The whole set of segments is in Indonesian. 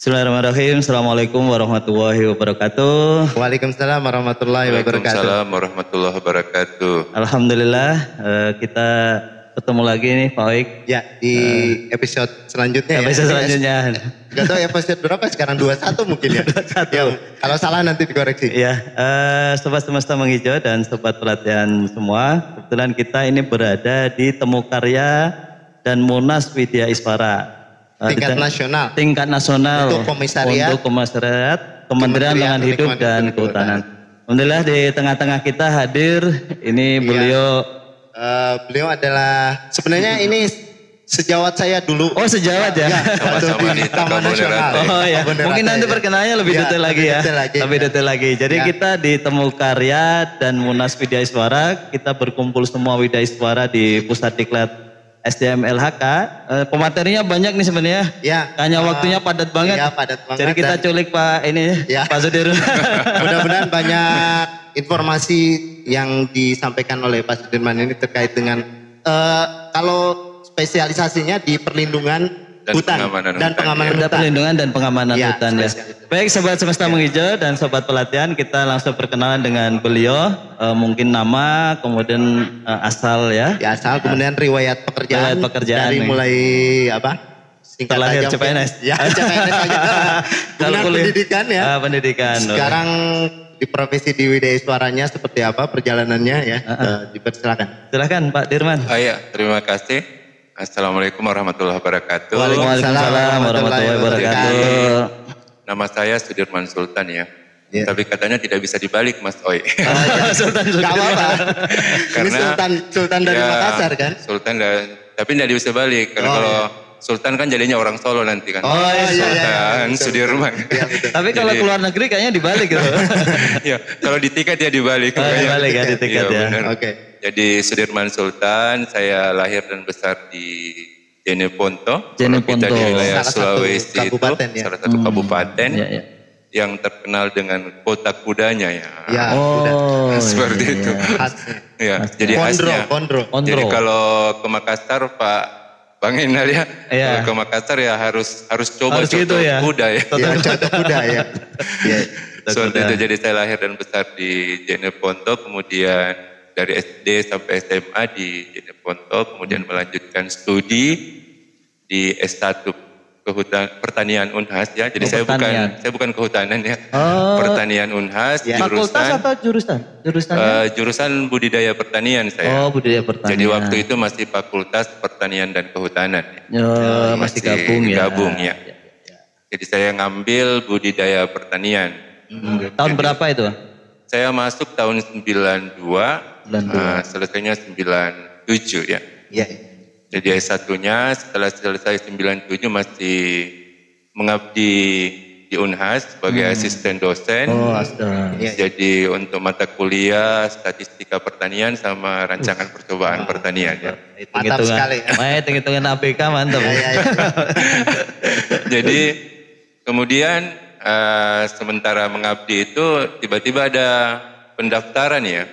Bismillahirrahmanirrahim. Assalamualaikum warahmatullahi wabarakatuh. Waalaikumsalam warahmatullahi wabarakatuh. Waalaikumsalam warahmatullahi wabarakatuh. Alhamdulillah kita ketemu lagi nih Pak Oik. Ya, di episode selanjutnya. Episode selanjutnya. Gak tahu episode berapa sekarang, 21 mungkin ya. 21. Ya, kalau salah nanti dikoreksi. Ya, Sobat Semesta Menghijau dan Sobat Pelatihan semua. Kebetulan kita ini berada di Temu Karya dan Munas Widya Iswara. Tingkat nasional. Tingkat nasional. Untuk komisariat. Untuk komisariat Kementerian Lingkungan Hidup dan Kehutanan. Alhamdulillah di tengah-tengah kita hadir ini beliau. Beliau adalah sebenarnya ini sejawat saya dulu. Oh sejawat ya? Sama-sama di Taman Nasional. Oh ya, mungkin nanti perkenalannya lebih detail lagi ya. Lebih detail lagi. Jadi kita di Temu Karya dan Munas Widya Iswara, kita berkumpul semua Widya Iswara di Pusat Diklat SDM LHK. Pematerinya banyak nih sebenarnya. Ya. Hanya waktunya padat banget. Iya, padat banget. Jadi kita culik Pak ini, ya. Pak Sudirman. Mudah-mudahan banyak informasi yang disampaikan oleh Pak Sudirman ini terkait dengan kalau spesialisasinya di perlindungan hutan dan pengamanan hutan. Perlindungan dan pengamanan Ya, hutan ya. Baik Sobat Semesta Menghijau dan Sobat Pelatihan, kita langsung perkenalan dengan beliau. Mungkin nama, kemudian asal ya. Ya, asal kemudian riwayat pekerjaan. Riwayat pekerjaan dari nih. mulai apa? Singkat Terlahir aja, CPNS. Ya, CPNS aja. Kemudian pendidikan ya. Pendidikan. Sekarang di profesi di Widya Iswaranya seperti apa perjalanannya ya? Dipersilakan. Silakan Pak Dirman. Ya, terima kasih. Assalamualaikum warahmatullahi wabarakatuh. Waalaikumsalam warahmatullahi wabarakatuh. Nama saya Sudirman Sultan ya. Ya. Tapi katanya tidak bisa dibalik Mas Oi. Sultan Gak apa-apa. Karena Ini Sultan dari Makassar kan? Tapi tidak bisa balik. Karena kalau Sultan kan jadinya orang Solo nanti kan. Oh iya. Sultan Sudirman. Iya, betul. Tapi kalau keluar negeri kayaknya dibalik gitu. Ya, kalau di tiket ya dibalik. Dibalik ya di tiket ya. Benar. Oke. Jadi Sudirman Sultan, saya lahir dan besar di Jeneponto. Jeneponto. Kita di wilayah Salah satu Sulawesi kabupaten itu, ya. salah satu kabupaten Ya, ya. yang terkenal dengan kota kudanya ya. Ya, Oh, Seperti iya, itu. iya. khasnya. Ya, jadi khasnya. Kondro. Jadi kalau ke Makassar Pak Bang Inal ya, Iya. kalau ke Makassar ya harus coba Harus gitu contoh ya. kuda ya. Ya, contoh kuda ya. Ya. Seperti itu, jadi saya lahir dan besar di Jeneponto, kemudian dari SD sampai SMA di Jeneponto, kemudian melanjutkan studi di S1 Pertanian Unhas ya. Jadi saya bukan kehutanan ya. Pertanian Unhas, Ya. Fakultas atau jurusan? jurusan budidaya pertanian saya. Oh, budidaya pertanian. Jadi waktu itu masih Fakultas Pertanian dan Kehutanan. Masih gabung ya. Gabung ya. Jadi saya ngambil budidaya pertanian. Tahun berapa itu? Saya masuk tahun 92. Selesainya 97 ya. Iya. Jadi S1-nya setelah selesai 97 masih mengabdi di Unhas sebagai asisten dosen. Oh, astaga. Jadi untuk mata kuliah statistika pertanian sama rancangan percobaan pertanian ya. Mantap sekali. Hitung-hitungan APK mantap. Ya. Jadi kemudian sementara mengabdi itu tiba-tiba ada pendaftaran ya.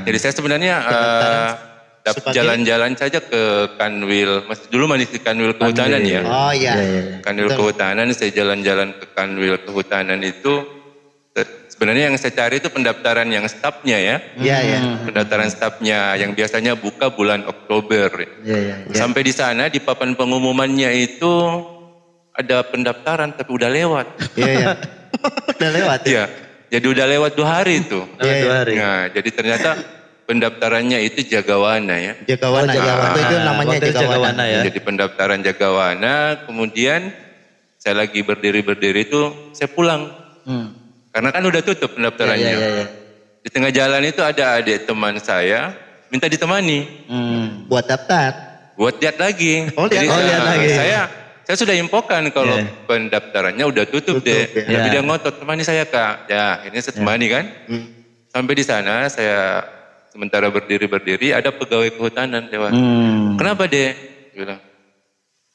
Jadi saya sebenarnya jalan-jalan saja ke Kanwil, dulu masih di Kanwil Kehutanan ya. Oh iya. Kanwil Kehutanan, saya jalan-jalan ke Kanwil Kehutanan itu, sebenarnya yang saya cari itu pendaftaran yang stafnya ya. Iya. Pendaftaran stafnya yang biasanya buka bulan Oktober. Iya. Sampai di sana di papan pengumumannya itu ada pendaftaran tapi udah lewat. Iya. Udah lewat ya. Iya. Jadi udah lewat 2 hari itu. 2 hari. Nah, jadi ternyata pendaftarannya itu Jagawana ya. Jagawana. Waktu itu namanya Jagawana ya. Jadi pendaftaran Jagawana, kemudian saya lagi berdiri itu saya pulang. Karena kan udah tutup pendaftarannya. Iya. Di tengah jalan itu ada adik teman saya minta ditemani. Buat daftar. Buat lihat lagi. Jadi lihat lagi. Saya sudah infokan kalau pendaftarannya udah tutup deh. Ya. Tapi dia ngotot, temani saya Kak. Ya, ini saya temani kan. Sampai di sana saya sementara berdiri ada pegawai kehutanan lewat. Kenapa deh? Dia bilang,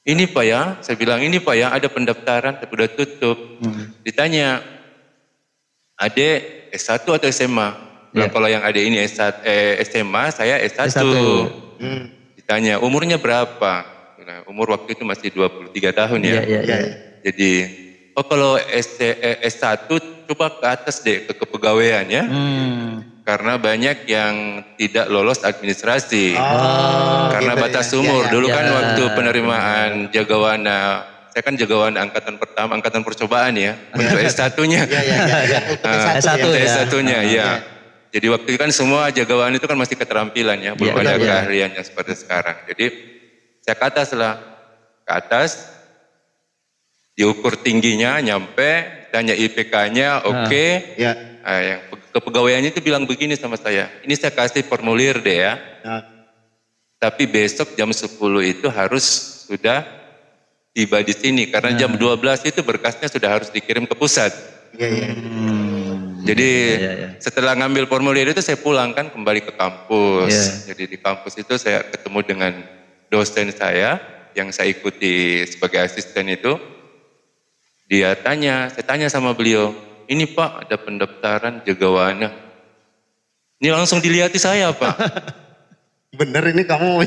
ini Pak ya. Saya bilang, ini Pak ya, ada pendaftaran tapi udah tutup. Ditanya, adek S1 atau SMA? Bilang, kalau yang adek ini SMA, saya S1. Ditanya, umurnya berapa? Nah, umur waktu itu masih 23 tahun ya. Iya. Jadi Oh kalau S1 coba ke atas deh, ke kepegawaian ya. Karena banyak yang tidak lolos administrasi. Karena gitu batas ya. umur. Dulu kan Ya. waktu penerimaan Jagawana, saya kan Jagawana angkatan pertama, angkatan percobaan ya. Untuk S1-nya. S1-nya, ya. Jadi waktu itu kan semua Jagawan itu kan masih keterampilan ya, belum ada keahliannya seperti sekarang. Jadi saya ke atas lah, ke atas, diukur tingginya, nyampe, tanya IPK-nya, oke. Yang kepegawaiannya itu bilang begini sama saya, ini saya kasih formulir deh ya. Tapi besok jam 10 itu harus sudah tiba di sini, karena jam 12 itu berkasnya sudah harus dikirim ke pusat. Jadi setelah ngambil formulir itu saya pulang kan kembali ke kampus. Jadi di kampus itu saya ketemu dengan dosen saya yang saya ikuti sebagai asisten itu. Dia tanya, saya tanya sama beliau, ini Pak ada pendaftaran Jagawana. Ini langsung dilihati saya Pak. Bener ini kamu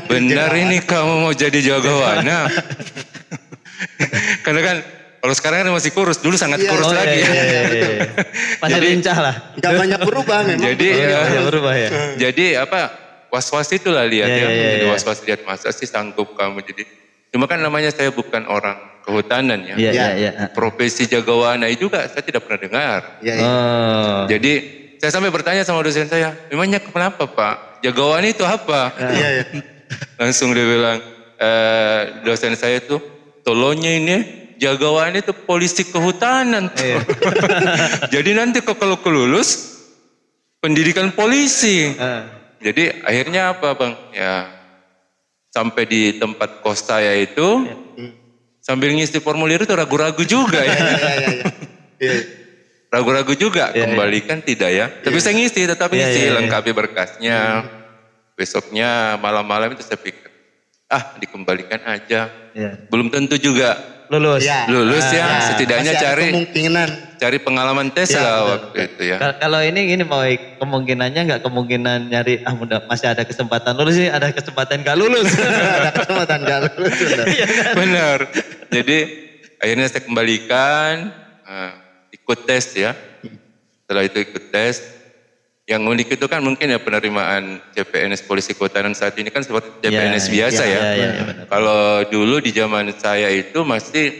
mau jadi Jagawana. Karena kan kalau sekarang kan masih kurus, dulu sangat kurus lagi. Masih lincah lah. Gak banyak berubah memang. Jadi, berubah ya. Jadi was-was itulah lihat ya. Jadi was-was lihat masa sih sanggup kamu jadi. Cuma kan namanya saya bukan orang kehutanan ya. Profesi Jagawana juga saya tidak pernah dengar. Jadi saya sampai bertanya sama dosen saya, memangnya kenapa Pak? Jagawana itu apa? Langsung dia bilang, dosen saya tuh, tolongnya ini Jagawana itu polisi kehutanan. Jadi nanti kalau kelulus pendidikan polisi. Jadi akhirnya apa Bang? Ya sampai di tempat kos saya itu sambil ngisi formulir itu ragu-ragu juga ya. Ragu-ragu juga, kembalikan tidak ya. Tapi saya ngisi, tetap ngisi, lengkapi berkasnya. Besoknya malam-malam itu saya pikir, dikembalikan aja. Belum tentu juga lulus ya, setidaknya cari pengalaman tes lah waktu itu ya. Kalau ini gini mau kemungkinannya nggak kemungkinan nyari masih ada kesempatan lulus sih, ada kesempatan nggak lulus. Ada kesempatan nggak lulus. Benar. Jadi akhirnya saya kembalikan, ikut tes ya. Setelah itu ikut tes. Yang unik itu kan mungkin ya penerimaan CPNS Polisi Kehutanan saat ini kan seperti CPNS biasa ya. Kalau dulu di zaman saya itu masih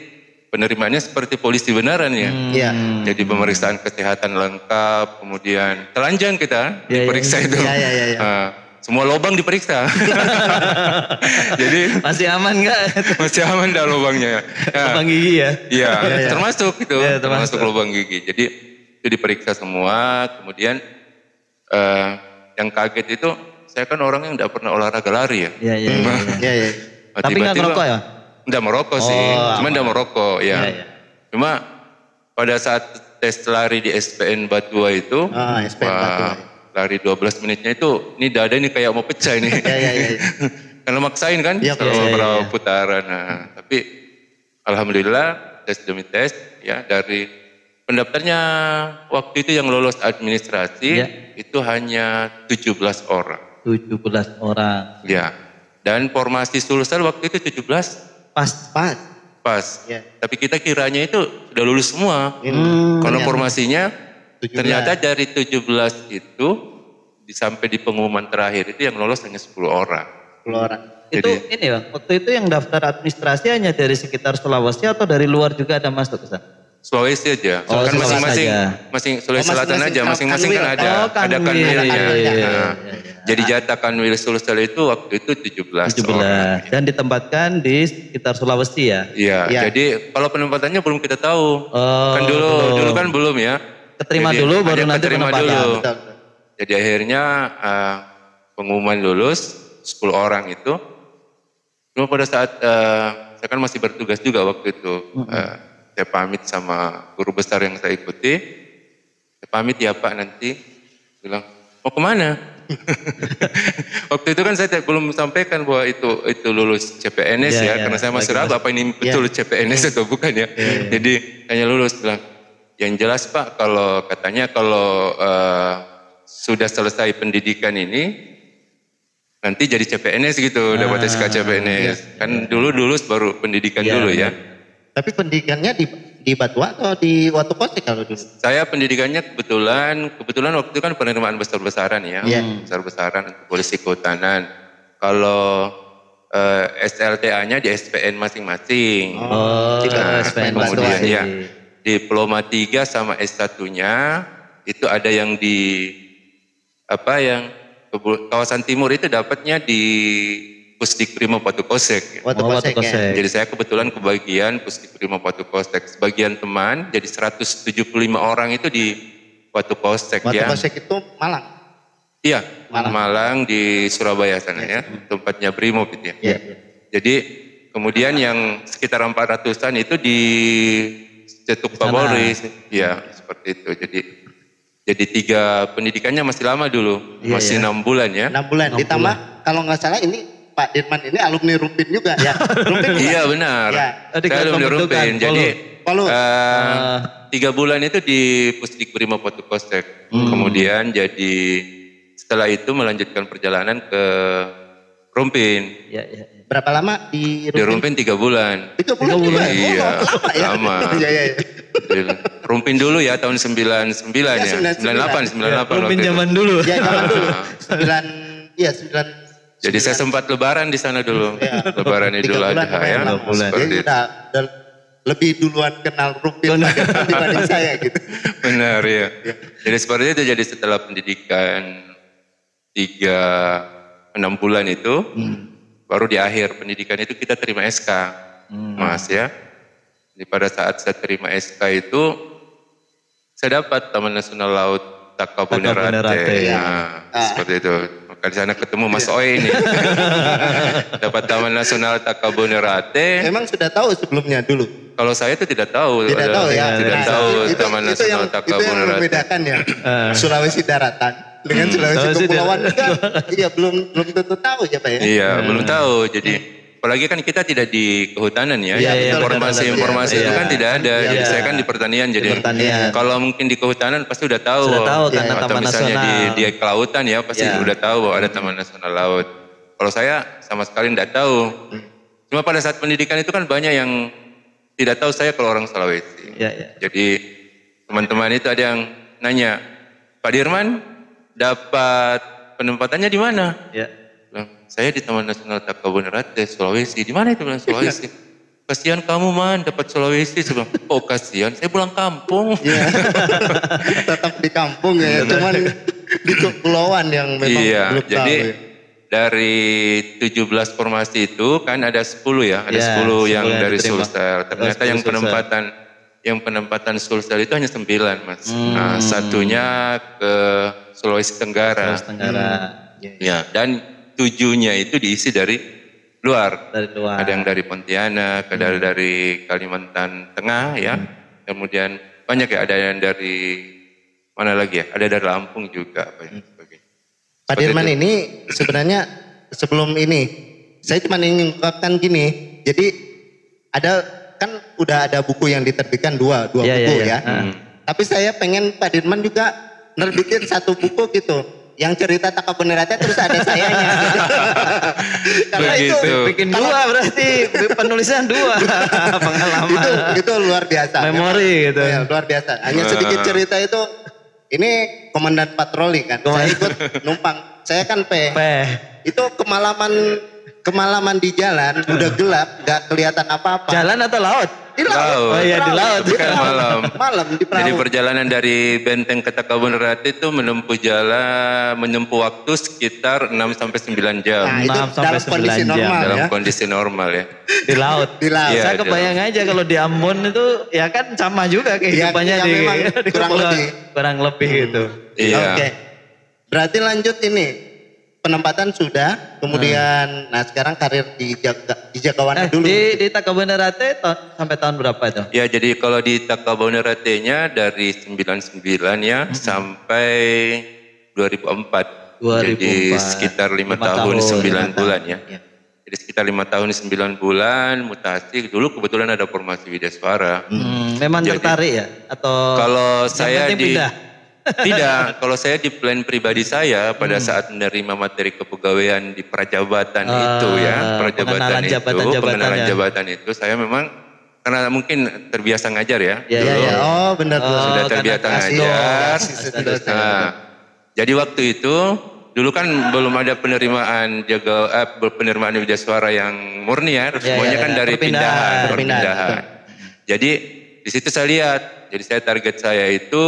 penerimaannya seperti polisi beneran ya. Jadi pemeriksaan kesehatan lengkap, kemudian telanjang kita diperiksa itu. Semua lubang diperiksa. Jadi masih aman nggak? Masih aman dah lubangnya. Lubang gigi ya? Iya, termasuk itu, termasuk lubang gigi. Jadi itu diperiksa semua, kemudian yang kaget itu saya kan orang yang tidak pernah olahraga lari ya. Tapi nggak merokok ya? Nggak merokok sih, cuma nggak merokok ya. Cuma pada saat tes lari di SPN Batua itu, lari 12 menitnya itu, ini dada ini kayak mau pecah ini. Karena maksain kan, beberapa putaran. Tapi alhamdulillah tes demi tes ya dari pendaftarnya waktu itu yang lolos administrasi itu hanya 17 orang. 17 orang. Ya. Dan formasi Sulsel waktu itu 17. Pas. Tapi kita kiranya itu sudah lulus semua. Karena formasinya 17. Ternyata dari 17 itu sampai di pengumuman terakhir itu yang lolos hanya 10 orang. 10 orang. Itu jadi, ini Bang, waktu itu yang daftar administrasi hanya dari sekitar Sulawesi atau dari luar juga ada masuk ke sana? Sulawesi aja. Kan masing-masing Sulawesi Selatan aja, masing-masing kan ada kanwilnya. Jadi jatah kanwil Sulsel itu waktu itu 17 orang. Dan ditempatkan di sekitar Sulawesi ya? Iya. Jadi kalau penempatannya belum kita tahu. Kan dulu kan belum ya. Keterima dulu baru nanti penempatan. Jadi akhirnya pengumuman lulus 10 orang itu. Cuma pada saat saya kan masih bertugas juga waktu itu. Saya pamit sama guru besar yang saya ikuti. Saya pamit ya Pak nanti. Bilang, mau kemana? Waktu itu kan saya belum sampaikan bahwa itu lulus CPNS karena saya masih ragu apa ini betul CPNS atau bukan ya. Jadi hanya lulus bilang, yang jelas Pak kalau sudah selesai pendidikan ini nanti jadi CPNS gitu, dapat SK CPNS. Kan dulu lulus baru pendidikan dulu ya. Tapi pendidikannya di Batua atau di Watu Kosek kalau dulu? Saya pendidikannya kebetulan waktu itu kan penerimaan besar-besaran ya, besar-besaran polisi kehutanan. Kalau SLTA-nya di SPN masing-masing. SPN kemudian ya diploma 3 sama S1-nya itu ada yang di kawasan timur itu dapatnya di Pusdikprimo Watu Kosek. Watu Kosek. Jadi saya kebetulan kebagian Pusdikprimo Watu Kosek. Sebagian teman jadi 175 orang itu di Watu Kosek ya. Watu Kosek itu Malang. Iya, Malang di Surabaya sana ya, tempatnya Brimob itu ya. Jadi kemudian yang sekitar 400-an itu di Cetuk Kapolri, ya seperti itu. Jadi 3 pendidikannya masih lama dulu, masih 6 bulan ya. 6 bulan, ditambah kalau nggak salah ini Pak Dirman ini alumni Rumpin juga ya. Rumpin iya benar, saya alumni Rumpin. Jadi 3 bulan itu di Pusdikprimo Watu Kosek. Kemudian jadi setelah itu melanjutkan perjalanan ke Rumpin. Berapa lama di Rumpin? Di Rumpin 3 bulan. 3 bulan juga? Iya, lama ya. Rumpin dulu ya tahun 99 ya. 98 Rumpin zaman dulu. Ya zaman dulu. 9. Jadi saya sempat lebaran di sana dulu. Lebaran Idul Adha ya. Jadi udah lebih duluan kenal Rumpin dibanding saya gitu. Benar ya. Jadi seperti itu. Jadi setelah pendidikan 6 bulan itu, baru di akhir pendidikan itu kita terima SK, Mas ya. Jadi pada saat saya terima SK itu, saya dapat Taman Nasional Laut Takabonerate. Seperti itu. Maka di sana ketemu Mas Oi ini. Dapat Taman Nasional Takabonerate. Emang sudah tahu sebelumnya dulu? Kalau saya itu tidak tahu. Tidak tahu ya. Tidak tahu Taman Nasional Takabonerate. Itu yang membedakan ya. Sulawesi Daratan dengan Sulawesi Kepulauan juga. Iya belum tentu tahu ya Pak ya. Iya belum tahu. Jadi apalagi kan kita tidak di kehutanan ya. Informasi-informasi itu kan tidak ada. Jadi saya kan di pertanian. Jadi kalau mungkin di kehutanan pasti udah tahu. Sudah tahu karena atau Taman misalnya Nasional. di kelautan ya pasti udah tahu bahwa ada Taman Nasional Laut. Kalau saya sama sekali tidak tahu. Cuma pada saat pendidikan itu kan banyak yang tidak tahu saya kalau orang Sulawesi. Jadi teman-teman itu ada yang nanya, Pak Dirman dapat penempatannya di mana? Saya di Taman Nasional Takabonerate, Sulawesi. Di mana itu bilang Sulawesi? Kasihan kamu man dapat Sulawesi. Saya bilang, oh kasihan, saya pulang kampung. Tetap di kampung ya, cuman di kepulauan yang memang belum tahu. Jadi dari 17 formasi itu kan ada 10 ya, ada 10 yang dari Sulsel. Ternyata yang penempatan Sulsel itu hanya 9 Mas. Nah, satunya ke Sulawesi Tenggara. Ya, dan 7-nya itu diisi dari luar. Ada yang dari Pontianak, ada dari Kalimantan Tengah ya. Kemudian banyak ya, ada yang dari mana lagi ya? Ada dari Lampung juga. Pak Dirman ini sebenarnya sebelum ini saya cuma ingin mengungkapkan gini. Jadi ada kan udah ada buku yang diterbitkan dua buku ya. Tapi saya pengen Pak Dirman juga nerbitin 1 buku gitu. Yang cerita Takabonerate terus ada sayanya. Karena itu bikin 2 berarti penulisan 2 pengalaman. Itu luar biasa. Memori gitu. Ya, luar biasa. Hanya sedikit cerita itu. Ini komandan patroli kan. Saya ikut numpang. Saya kan P. Itu kemalaman di jalan udah gelap, nggak kelihatan apa-apa. Jalan atau laut? Di laut. Oh iya di laut. Bukan malam. Malam di perahu. Jadi perjalanan dari Benteng ke Takabonerate itu menempuh waktu sekitar 6 sampai 9 jam. Nah, itu 6 sampai 9 jam. Dalam kondisi normal ya. Di laut. Di laut. Saya kebayang aja kalau di Ambon itu ya kan sama juga kehidupannya ya, di kurang lebih gitu. Iya. Oke. Berarti lanjut ini. Penempatan sudah, kemudian nah sekarang karir di Jagawana dulu. Di Takabonerate sampai tahun berapa itu? Ya jadi kalau di Takabonerate-nya dari 99 ya sampai 2004. Jadi sekitar 5 tahun 9 bulan ya. Jadi sekitar 5 tahun 9 bulan mutasi. Dulu kebetulan ada formasi Widaswara. Memang tertarik ya? Atau kalau saya pindah? Tidak, kalau saya di plan pribadi saya pada saat menerima materi kepegawaian di prajabatan itu ya, pengenalan jabatan itu saya memang karena mungkin terbiasa ngajar ya. Iya. Oh benar tuh. Sudah terbiasa ngajar. Jadi waktu itu dulu kan belum ada penerimaan penerimaan Widya Suara yang murni ya. Semuanya kan dari perpindahan. Jadi di situ saya lihat. Jadi target saya itu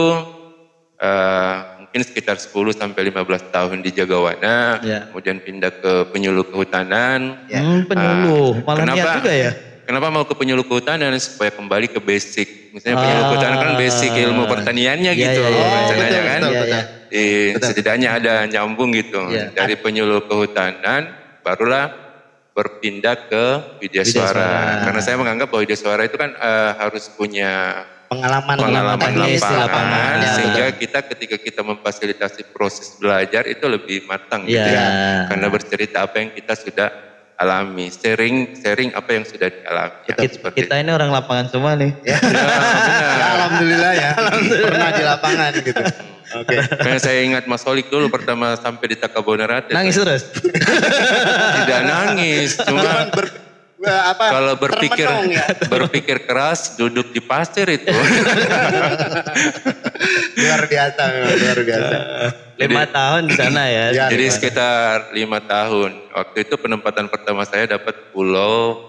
mungkin sekitar 10 sampai 15 tahun di Jagawana, kemudian pindah ke penyuluh kehutanan. Penyuluh, malah niat juga ya. Kenapa mau ke penyuluh kehutanan? Supaya kembali ke basic. Misalnya penyuluh kehutanan kan basic ilmu pertaniannya gitu. Rencananya kan. Setidaknya ada nyambung gitu. Dari penyuluh kehutanan barulah berpindah ke Widya Suara. Karena saya menganggap bahwa Widya Suara itu kan harus punya pengalaman lapangan, sehingga kita ketika kita memfasilitasi proses belajar itu lebih matang gitu ya. Karena bercerita apa yang kita sudah alami, sharing apa yang sudah dialami. Kita ini orang lapangan semua nih. Alhamdulillah ya. Pernah di lapangan gitu. Oke. Karena saya ingat Mas Holik dulu pertama sampai di Takabonerate. Nangis terus? Tidak nangis, cuma kalau berpikir keras duduk di pasir itu. Luar biasa. 5 tahun di sana ya. Jadi sekitar 5 tahun. Waktu itu penempatan pertama saya dapat pulau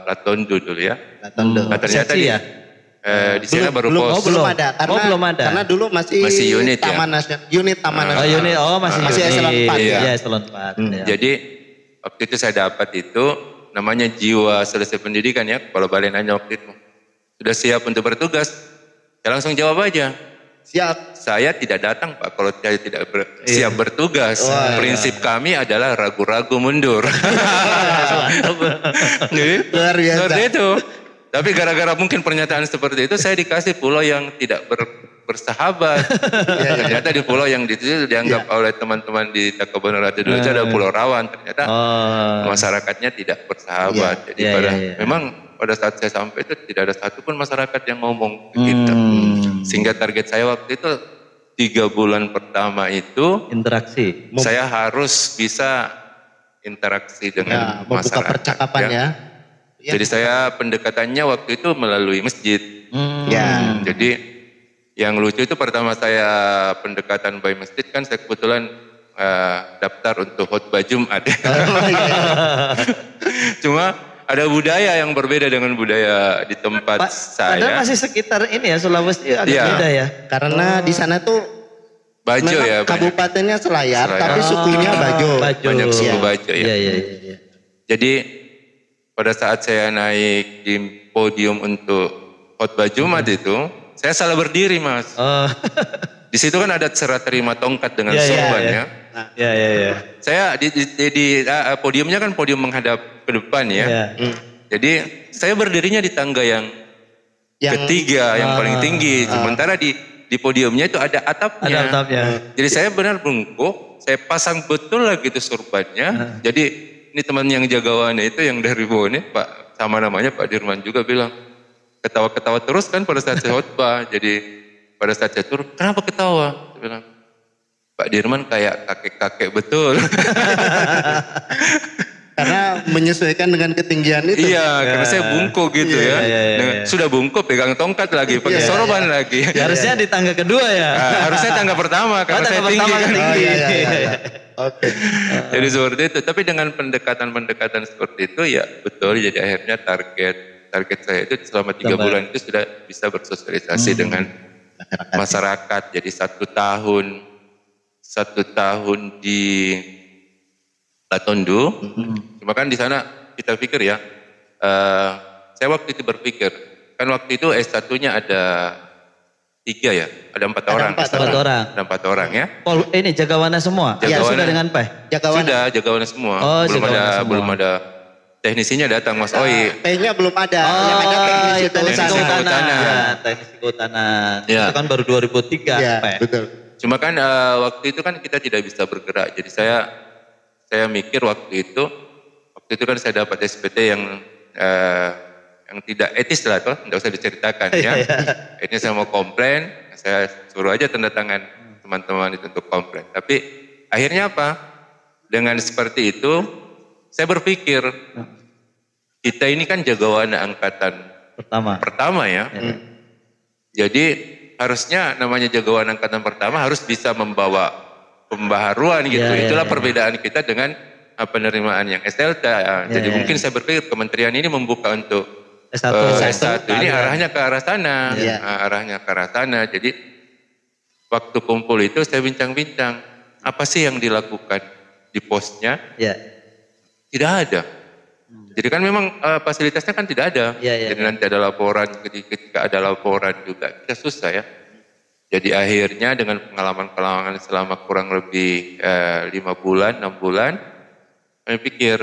Latondo dulu ya. Latondo. Ternyata di sana baru pos. Belum ada. Karena dulu masih unit Taman Nasional. Unit Taman Nasional. Masih eselon 4 ya. Iya, eselon 4. Jadi waktu itu saya dapat itu namanya jiwa selesai pendidikan ya. Kepala Balai nanya waktu itu. Sudah siap untuk bertugas? Saya langsung jawab aja. Siap. Saya tidak datang Pak kalau saya tidak siap bertugas. Prinsip kami adalah ragu-ragu mundur. Luar biasa. Seperti itu. Tapi gara-gara mungkin pernyataan seperti itu saya dikasih pulau yang tidak bersahabat. Ternyata di pulau yang itu dianggap oleh teman-teman di Takabonerate dulu itu ada pulau rawan. Ternyata masyarakatnya tidak bersahabat. Jadi memang pada saat saya sampai itu tidak ada satupun masyarakat yang ngomong begitu. Sehingga target saya waktu itu 3 bulan pertama itu interaksi. Saya harus bisa interaksi dengan masyarakat. Membuka percakapan ya. Jadi saya pendekatannya waktu itu melalui masjid. Jadi yang lucu itu pertama saya pendekatan by masjid kan saya kebetulan daftar untuk khotbah Jumat. Cuma ada budaya yang berbeda dengan budaya di tempat saya. Padahal masih sekitar ini ya Sulawesi agak beda ya. Karena di sana tuh Bajo ya. Kabupatennya Selayar, tapi sukunya Bajo. Banyak suku Bajo ya. Iya. Jadi pada saat saya naik di podium untuk khotbah Jumat itu, saya salah berdiri Mas. Di situ kan ada serah terima tongkat dengan sorbannya. Iya. Saya di podiumnya kan podium menghadap ke depan ya. Jadi saya berdirinya di tangga yang ketiga, yang paling tinggi. Sementara di podiumnya itu ada atapnya. Jadi saya benar bungkuk, saya pasang betul lagi itu sorbannya. Jadi ini teman yang Jagawana itu yang dari Bone, Pak, sama namanya Pak Dirman juga bilang, ketawa-ketawa terus kan pada saat saya khotbah. Jadi pada saat saya turun, kenapa ketawa? Saya bilang, Pak Dirman kayak kakek-kakek betul. Karena menyesuaikan dengan ketinggian itu. Iya, karena saya bungkuk gitu ya. Sudah bungkuk pegang tongkat lagi, pakai sorban lagi. Harusnya di tangga kedua ya. Harusnya tangga pertama karena saya tinggi kan. Oke. Jadi seperti itu. Tapi dengan pendekatan-pendekatan seperti itu ya betul. Jadi akhirnya target saya itu selama 3 bulan itu sudah bisa bersosialisasi dengan masyarakat. Jadi 1 tahun di Latondo. Cuma kan di sana kita pikir ya, saya waktu itu berpikir, kan waktu itu S1-nya ada 3 ya, ada 4 orang. Ada 4 orang ya. Ini Jagawana semua? Jagawana. Sudah dengan PEH? Sudah, Jagawana semua. Belum ada teknisinya datang Mas Oi. P-nya belum ada. Yang ada teknisi kehutanan. Teknisi kehutanan. Itu kan baru 2003 PEH. Betul. Cuma kan waktu itu kan kita tidak bisa bergerak. Jadi saya mikir waktu itu kan saya dapat SPT yang tidak etis lah toh, tidak usah diceritakan ya. Ini saya mau komplain, saya suruh aja tanda tangan teman-teman itu untuk komplain. Tapi akhirnya apa? Dengan seperti itu, saya berpikir kita ini kan jagawana angkatan pertama ya. Jadi harusnya namanya jagawana angkatan pertama harus bisa membawa pembaharuan gitu. Itulah perbedaan kita dengan penerimaan yang SLT. Jadi mungkin saya berpikir kementerian ini membuka untuk S1. Ini arahnya ke arah sana. Arahnya ke arah sana. Jadi waktu kumpul itu saya bincang-bincang, apa sih yang dilakukan di posnya? Tidak ada. Jadi kan memang fasilitasnya kan tidak ada. Jadi nanti ada laporan, ketika ada laporan juga kita susah ya. Jadi akhirnya dengan pengalaman-pengalaman selama kurang lebih 5 bulan, 6 bulan, saya pikir,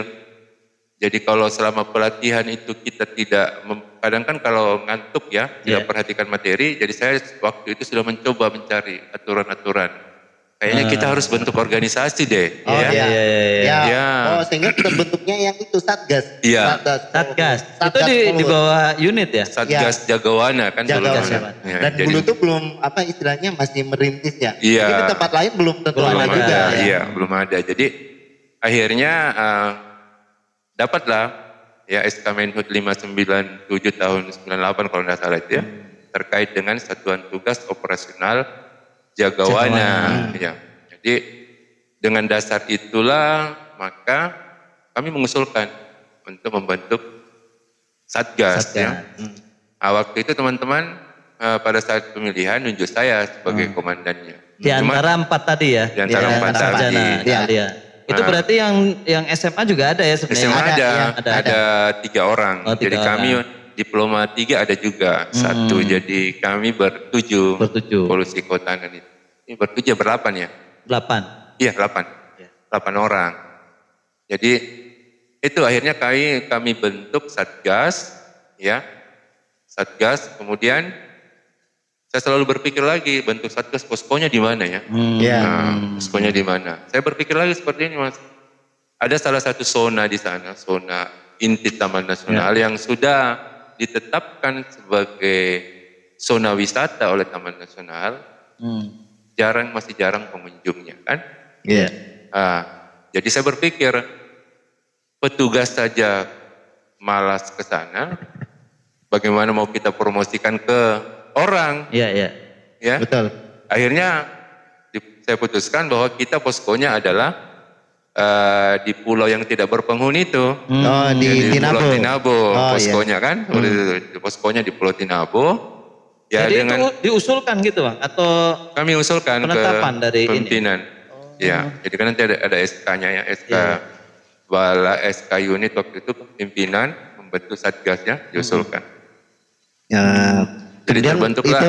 jadi kalau selama pelatihan itu kita tidak, kadang kan kalau ngantuk ya, tidak perhatikan materi, jadi saya waktu itu sudah mencoba mencari aturan-aturan. Kayaknya kita harus bentuk organisasi deh. Sehingga kita bentuknya yang itu Satgas. Satgas. Itu di bawah unit ya? Satgas Jagawana kan dulu. Dan dulu itu belum istilahnya masih merintis ya. Jadi di tempat lain belum tentu ada juga. Iya, belum ada. Jadi akhirnya dapatlah ya SK Menhub 597 tahun 98 kalau tidak salah itu ya. Terkait dengan Satuan Tugas Operasional Jagawana. Ya. Jadi dengan dasar itulah maka kami mengusulkan untuk membentuk Satgas. Ya. Waktu itu teman-teman pada saat pemilihan nunjuk saya sebagai komandannya. Di antara 4 tadi ya? Di antara 4 tadi. Itu berarti yang SMA juga ada ya sebenarnya? SMA ada 3 orang. Jadi kami diploma 3 ada juga 1. Jadi kami bertujuh. Polusi kehutanan itu. Ini bertujuh berlapan ya? 8. Iya 8. 8 orang. Jadi itu akhirnya kami bentuk Satgas, ya. Satgas. Kemudian saya selalu berpikir lagi bentuk Satgas poskonya di mana ya? Poskonya di mana? Saya berpikir lagi seperti ini Mas. Ada salah satu zona di sana, zona inti Taman Nasional yang sudah ditetapkan sebagai zona wisata oleh Taman Nasional. Masih jarang pengunjungnya kan? Jadi saya berpikir petugas saja malas ke sana, bagaimana mau kita promosikan ke orang? Ya. Betul. Akhirnya saya putuskan bahwa kita poskonya adalah di pulau yang tidak berpenghuni itu. Di Tinabo. Pulau Tinabo poskonya kan? Poskonya di Pulau Tinabo. Ya, jadi itu diusulkan gitu Bang? Atau kami usulkan penetapan ke dari pimpinan. Ya, jadi kan nanti ada SK-nya ya, SK Bala, SK unit waktu itu pimpinan membentuk Satgasnya diusulkan. Jadi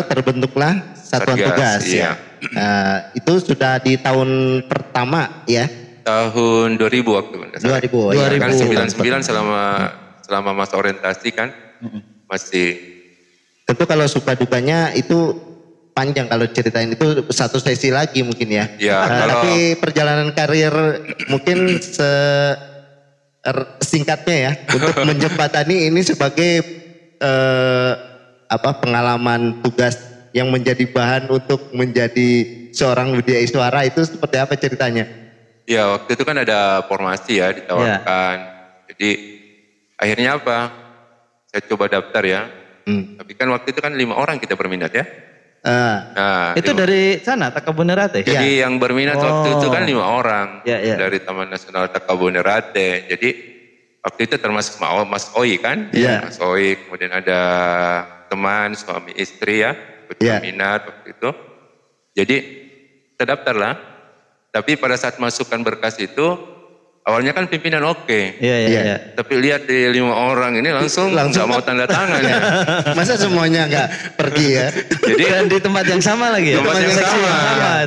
terbentuklah Satuan Tugas ya. Itu sudah di tahun pertama ya? Tahun 2000 waktu. 2000. Kan 99 selama masa orientasi kan masih. Tentu kalau suka dukanya itu panjang kalau ceritain itu satu sesi lagi mungkin ya. Tapi perjalanan karir mungkin singkatnya ya untuk menjembatani ini sebagai pengalaman tugas yang menjadi bahan untuk menjadi seorang Widya Iswara itu seperti apa ceritanya? Ya waktu itu kan ada formasi ya ditawarkan. Jadi akhirnya apa? Saya coba daftar ya. Tapi kan waktu itu kan 5 orang kita berminat ya. Itu dari sana Takabonerate? Jadi yang berminat waktu itu kan 5 orang dari Taman Nasional Takabonerate. Jadi waktu itu termasuk Mas Oi kan? Mas Oi, kemudian ada teman suami istri ya, berminat waktu itu. Jadi kita daftar lah. Tapi pada saat masukkan berkas itu awalnya kan pimpinan oke. Tapi lihat di 5 orang ini langsung nggak mau tanda tangan ya. Masa semuanya nggak pergi ya? Jadi kan di tempat yang sama lagi ya? Tempat yang sama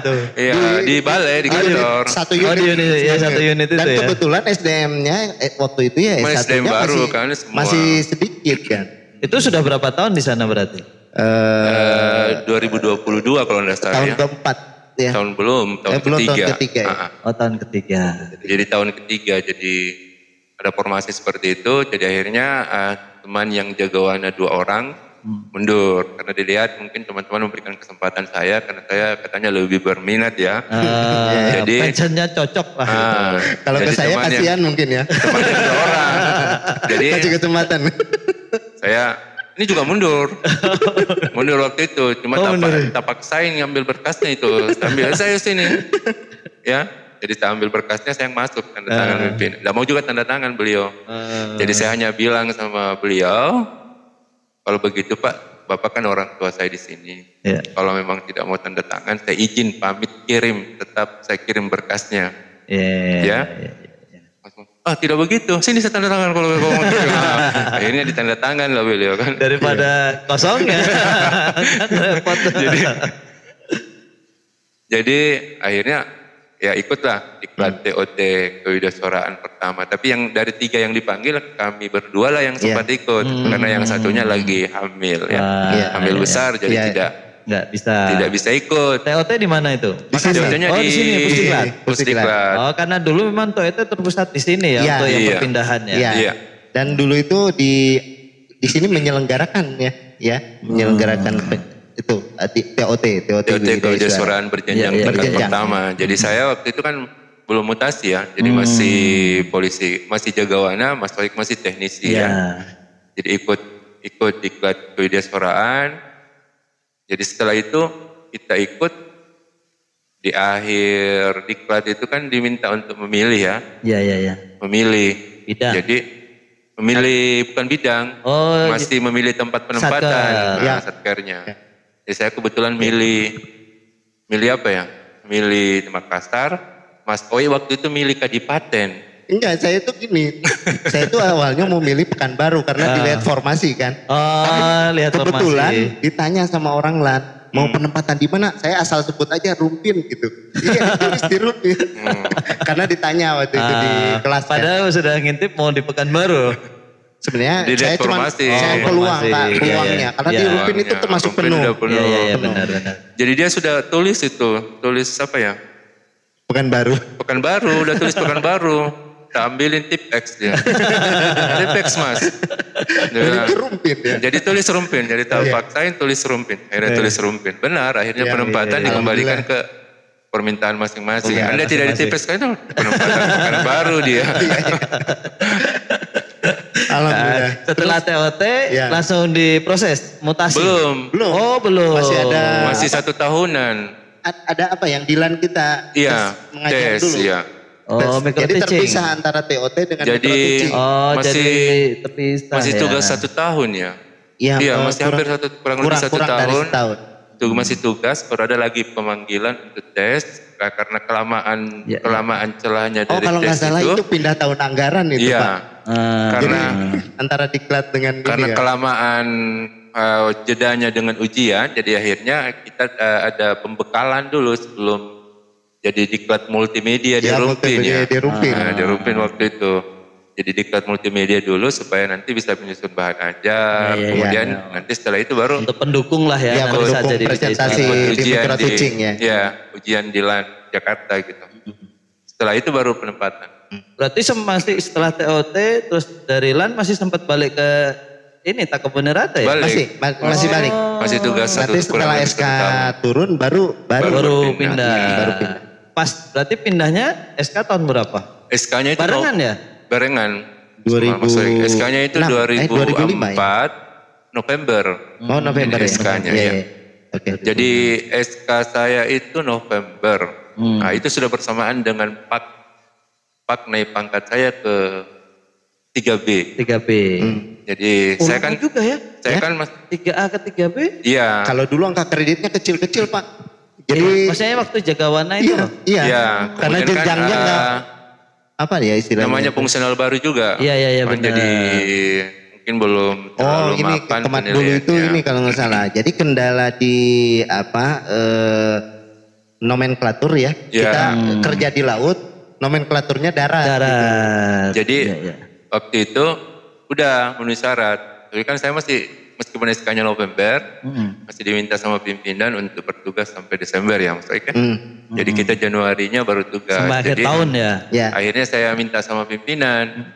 tuh. Iya, di balai, di kantor. Satu unit itu. Dan kebetulan SDM-nya waktu itu ya SDM baru kan semua. Masih sedikit kan. Itu sudah berapa tahun di sana berarti? 2022 kalau tidak salah tahun ya. keempat. Ya. Tahun ketiga. Tahun ketiga. Jadi tahun ketiga, jadi ada formasi seperti itu. Jadi akhirnya teman yang Jagawana 2 orang mundur karena dilihat mungkin teman-teman memberikan kesempatan saya karena saya katanya lebih berminat ya. Jadi passionnya cocok lah. Kalau ke saya kasihan mungkin ya. Teman 2 orang. Jadi maju kecepatan. saya ini juga mundur waktu itu, cuma tak paksain ngambil berkasnya itu, ambil saya sini, ya. Jadi saya ambil berkasnya, saya yang masuk tanda tangan pimpinan. Tidak mau juga tanda tangan beliau. Jadi saya hanya bilang sama beliau, kalau begitu Pak, Bapak kan orang tua saya di sini. Yeah. Kalau memang tidak mau tanda tangan, saya izin pamit kirim, tetap saya kirim berkasnya. Ya. Tidak begitu. Sini saya tanda tangan kalau mau. Akhirnya ditanda tangan lah beliau kan. Daripada kosong ya. jadi akhirnya ya ikutlah iklan TOT kewirausahaan pertama. Tapi yang dari 3 yang dipanggil kami berdua lah yang sempat ikut karena yang satunya lagi hamil ya. Hamil besar jadi tidak bisa ikut. TOT di mana itu? Di sini. Di sini Pusdiklat. Oh, karena dulu memang TOT terpusat di sini ya untuk yang perpindahannya. Iya. Dan dulu itu di sini menyelenggarakan menyelenggarakan itu TOT kewirausahaan berjenjang tingkat pertama. Jadi saya waktu itu kan belum mutasi ya. Jadi masih polisi, masih jagawana, masih teknisi ya. Jadi ikut diklat kewirausahaan. Jadi setelah itu kita ikut di akhir diklat itu kan diminta untuk memilih ya. Iya. Memilih. Bidang. Jadi memilih bukan bidang, masih memilih tempat penempatan satkernya. Jadi saya kebetulan milih apa ya? Milih Makassar. Mas Oi waktu itu milih Kadipaten. Enggak, saya itu gini. Saya itu awalnya mau milih Pekanbaru karena dilihat formasi kan. Tapi lihat kebetulan formasi. ditanya sama orang LAN, mau penempatan di mana? Saya asal sebut aja Rumpin gitu. Iya, ditulis di Rumpin. Karena ditanya waktu itu di kelas. Padahal sudah ngintip mau di Pekanbaru. Sebenarnya saya cuma peluangnya karena di Rumpin itu termasuk penuh. Iya, benar. Jadi dia sudah tulis apa ya? Pekanbaru, udah tulis Pekanbaru. Tak ambilin tip X dia. Tip X Mas. Jadi Rumpin ya. Jadi tulis Rumpin, jadi tak paksain tulis Rumpin. Akhirnya tulis Rumpin. Benar, akhirnya penempatan dikembalikan ke permintaan masing-masing. Anda tidak di tip X kan itu penempatan Pekanbaru dia. Alhamdulillah. Setelah TOT langsung diproses mutasi. Belum. Oh, belum. Masih 1 tahunan. Ada apa yang Dilan kita mengajar dulu. Iya. Jadi terpisah antara TOT dengan microteaching. Masih terpisah. Masih tugas 1 tahun ya. Iya, masih hampir kurang lebih 1 tahun. Dari setahun. Masih tugas, baru ada lagi pemanggilan untuk tes karena kelamaan celahnya dari tes itu. Kalau nggak salah itu pindah tahun anggaran itu Pak. Karena antara diklat dengan karena kelamaan jedanya dengan ujian, jadi akhirnya kita ada pembekalan dulu sebelum jadi diklat multimedia di Rumpin ya. Di Rumpin waktu itu. Jadi diklat multimedia dulu supaya nanti bisa menyusun bahan ajar. Kemudian nanti setelah itu baru untuk pendukung lah ya. Pendukung jadi presentasi di microteaching ya. Iya, ujian di LAN Jakarta gitu. Setelah itu baru penempatan. Berarti masih setelah TOT terus dari LAN masih sempat balik ke ini tak Kebenerata ya? Balik. Masih balik. Masih tugas berarti setelah SK turun baru pindah. Pas berarti pindahnya SK tahun berapa? SK-nya itu barengan ya? Barengan. 2000. SK-nya itu 2004 November. Oh, November ya. SK-nya ya. Oke. Jadi SK saya itu November. Nah, itu sudah bersamaan dengan Pak naik pangkat saya ke 3B. Jadi saya kan juga ya? Saya kan 3A ke 3B? Iya. Kalau dulu angka kreditnya kecil-kecil, Pak. Jadi maksudnya waktu jagawana itu? Iya. Karena jenjangnya enggak apa ya istilahnya? Namanya fungsional baru juga. Iya benar. Jadi mungkin belum terlalu mapan dulu itu ini kalau nggak salah. Jadi kendala di nomenklatur ya. Kita kerja di laut, nomenklaturnya darat. Gitu. Jadi waktu itu udah memenuhi syarat. Tapi kan saya meskipun SK-nya November, masih diminta sama pimpinan untuk bertugas sampai Desember ya Mas Oik kan. Jadi kita Januarinya baru tugas. Sampai akhir tahun ya? Akhirnya saya minta sama pimpinan,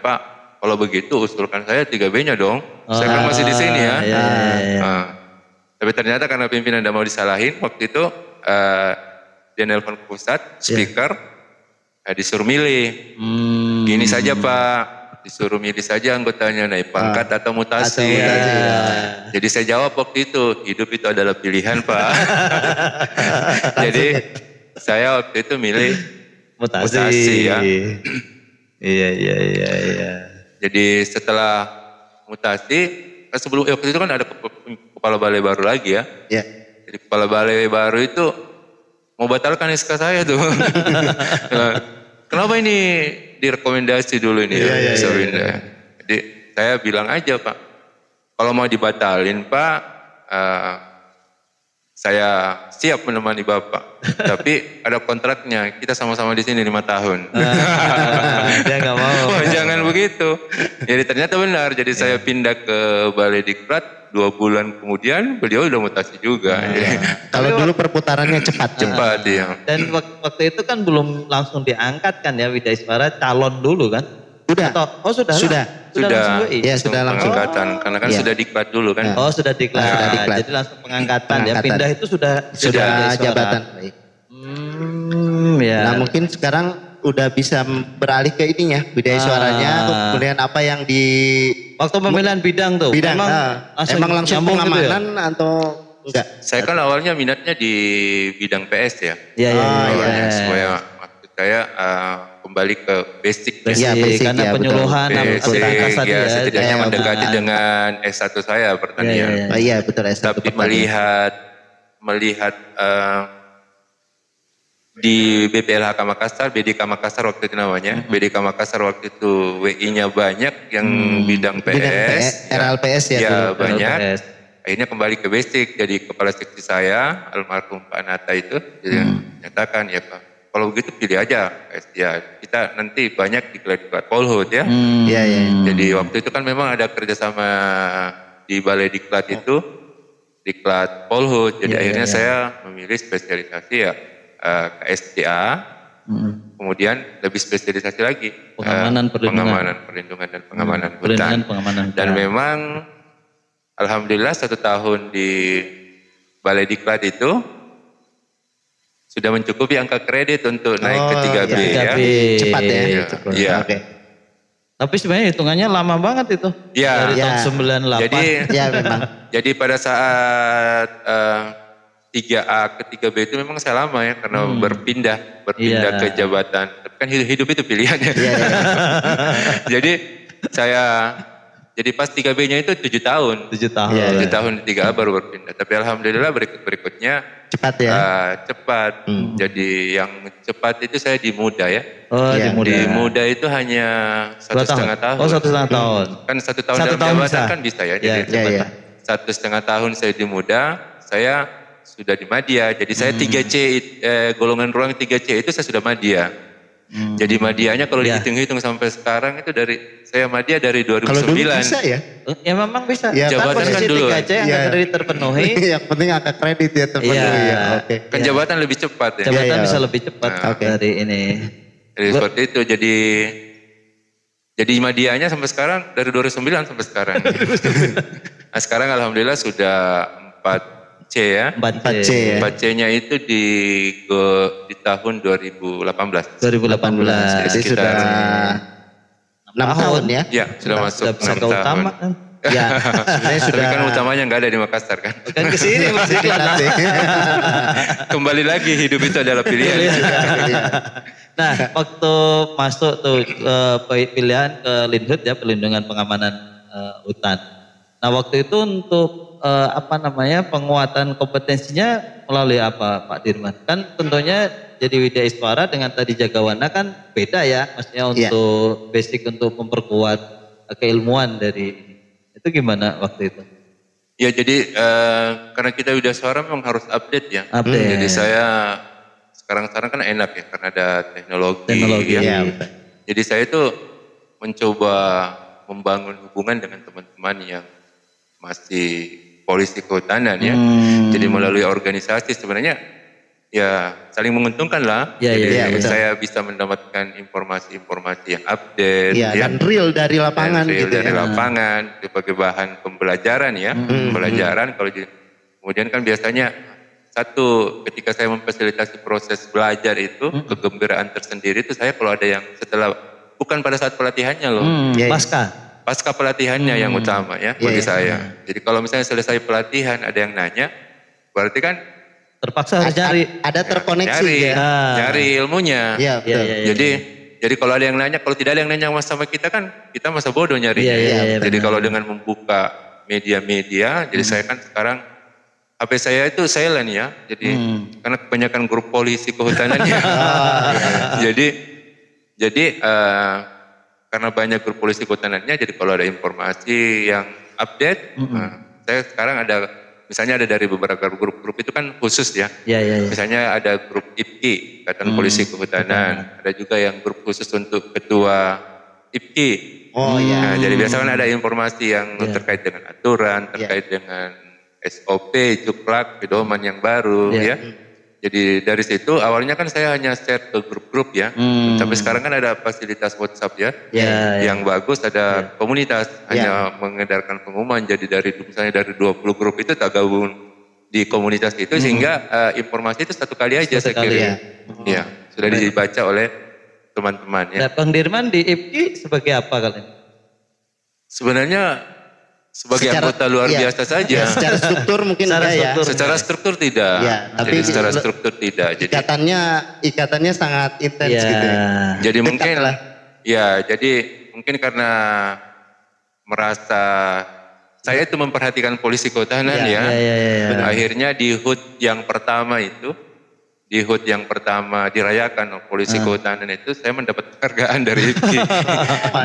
Pak kalau begitu usulkan saya 3B-nya dong. Saya kan masih di sini ya. Nah, tapi ternyata karena pimpinan tidak mau disalahin, waktu itu dia nelpon ke pusat, speaker, disuruh milih. Gini saja Pak, disuruh milih saja anggotanya naik pangkat atau mutasi. Jadi saya jawab waktu itu, hidup itu adalah pilihan Pak. Jadi saya waktu itu milih mutasi ya. Iya. Jadi setelah mutasi, sebelum waktu itu kan ada kepala balai baru lagi ya. Iya. Jadi kepala balai baru itu mau batalkan SK saya tuh. Kenapa ini direkomendasi dulu ini? Iya. Jadi saya bilang aja Pak, kalau mau dibatalin Pak, saya siap menemani Bapak. Tapi ada kontraknya, kita sama-sama di sini 5 tahun. Dia nggak mau. Oh, jangan begitu. Jadi ternyata benar. Jadi saya pindah ke Balai Diklat, 2 bulan kemudian beliau udah mutasi juga. Kalau dulu perputarannya cepat. Cepat ya. Dan waktu itu kan belum langsung diangkat kan ya Widya Iswara, calon dulu kan? Sudah. Sudah. Iya, sudah langsung. Pengangkatan, karena kan sudah diklat dulu kan. Oh, sudah diklat. Jadi langsung pengangkatan ya. Pindah itu sudah jabatan. Baik. Ya. Nah, mungkin sekarang udah bisa beralih ke ininya, budaya suaranya, kemudian apa yang di waktu pemilihan bidang tuh. Emang langsung pengamanan gitu ya? Atau enggak? Saya kan awalnya minatnya di bidang PS ya. Iya. Supaya maksud saya kembali ke basic karena penyuluhan basic, setidaknya mendekati dengan S1 saya pertanian. Iya betul S1. Tapi melihat di BPLHK Makassar, BDK Makassar waktu itu namanya, BDK Makassar waktu itu WI-nya banyak yang bidang PS, RLPS ya banyak. Akhirnya kembali ke basic, jadi kepala seksi saya almarhum Pak Nata itu nyatakan ya Pak, kalau begitu pilih aja PS ya, kita nanti banyak diklat Polhut ya. Jadi waktu itu kan memang ada kerjasama di Balai Diklat itu, Diklat Polhut, jadi akhirnya saya memilih spesialisasi ya ke SDA, kemudian lebih spesialisasi lagi pengamanan, perlindungan dan pengamanan hutan. Dan memang alhamdulillah 1 tahun di Balai Diklat itu sudah mencukupi angka kredit untuk naik ke 3B ya. Cepat ya. Iya. Tapi sebenarnya hitungannya lama banget itu. Dari tahun 98. Memang. Jadi pada saat 3A ke 3B itu memang saya lama ya, karena berpindah ke jabatan. Tapi kan hidup itu pilihannya. Jadi pas 3B-nya itu 7 tahun. 7 tahun di 3A baru berpindah. Tapi alhamdulillah berikutnya cepat ya. Cepat. Jadi yang cepat itu saya di muda ya. Di muda itu hanya 1,5 tahun. 1,5 tahun. Kan 1 tahun dalam jabatan kan bisa ya. Jadi 1,5 tahun saya di muda, saya sudah di Madya. Jadi saya 3C, golongan ruang 3C itu saya sudah Madya. Jadi Madyanya kalau dihitung-hitung sampai sekarang itu saya Madya dari 2009. Kalau dulu bisa ya? Ya memang bisa. Jabatan kan dulu. 3C angka kredit terpenuhi. Yang penting angka kredit ya terpenuhi ya. Kan jabatan lebih cepat ya. Jabatan bisa lebih cepat dari ini. Jadi seperti itu. Jadi Madyanya sampai sekarang dari 2009 sampai sekarang. Nah sekarang alhamdulillah sudah 4C ya. 4C ya. 4C-nya itu di tahun 2018. Jadi sudah 6 tahun ya? Ya, sudah masuk 6 tahun. Kan? Ya, sebenarnya sudah. Tapi kan utamanya nggak ada di Makassar kan? Kan kesini masih nanti. Kembali lagi hidup itu adalah pilihan. Nah, waktu masuk tuh pilihan ke Linhut ya, pelindungan pengamanan hutan. Nah, waktu itu untuk penguatan kompetensinya melalui apa Pak Dirman? Kan tentunya jadi Widya Iswara dengan tadi Jagawana kan beda ya, maksudnya untuk basic untuk memperkuat keilmuan dari ini. Itu gimana waktu itu? Ya jadi karena kita Widya Iswara memang harus update ya. Jadi saya sekarang kan enak ya karena ada teknologi ya. Jadi saya itu mencoba membangun hubungan dengan teman-teman yang masih polisi kehutanan ya. Jadi melalui organisasi sebenarnya ya saling menguntungkan lah. Jadi saya bisa mendapatkan informasi-informasi yang update. Dan real dari lapangan real dari lapangan sebagai bahan pembelajaran ya. Pembelajaran kemudian kan biasanya ketika saya memfasilitasi proses belajar itu kegembiraan tersendiri itu saya kalau ada yang setelah bukan pada saat pelatihannya loh. Pasca pelatihannya yang utama ya bagi saya. Jadi kalau misalnya selesai pelatihan ada yang nanya, berarti kan terpaksa harus nyari. Ada terkoneksi nyari ilmunya. Jadi kalau ada yang nanya, kalau tidak ada yang nanya sama kita kan, kita masa bodoh nyarinya. Jadi kalau dengan membuka media-media, jadi saya kan sekarang HP saya itu silent ya. Jadi karena kebanyakan grup polisi kehutanannya. Jadi karena banyak grup polisi kehutanannya, jadi kalau ada informasi yang update, saya sekarang misalnya ada dari beberapa grup-grup itu kan khusus ya. Misalnya ada grup IPKI, Ikatan Polisi Kehutanan, ada juga yang grup khusus untuk ketua IPKI. Nah, jadi biasanya ada informasi yang terkait dengan aturan, terkait dengan SOP, juklak, pedoman yang baru ya. Jadi dari situ awalnya kan saya hanya share ke grup-grup ya. Sampai sekarang kan ada fasilitas WhatsApp ya. Yang bagus ada komunitas hanya mengedarkan pengumuman. Jadi misalnya dari 20 grup itu tak gabung di komunitas itu sehingga informasi itu satu kali aja saya kirim. Ya, sudah dibaca oleh teman-teman ya. Nah, Bang Dirman di IPKI sebagai apa kalian? Sebenarnya sebagai anggota luar biasa saja. Secara struktur mungkin Secara struktur tidak. Tapi secara struktur tidak. Jadi ikatannya sangat intens gitu. Jadi mungkin mungkin karena merasa saya itu memperhatikan polisi kehutanan akhirnya di HUT yang pertama itu, di HUT yang pertama dirayakan polisi kehutanan itu saya mendapat penghargaan dari IPKI.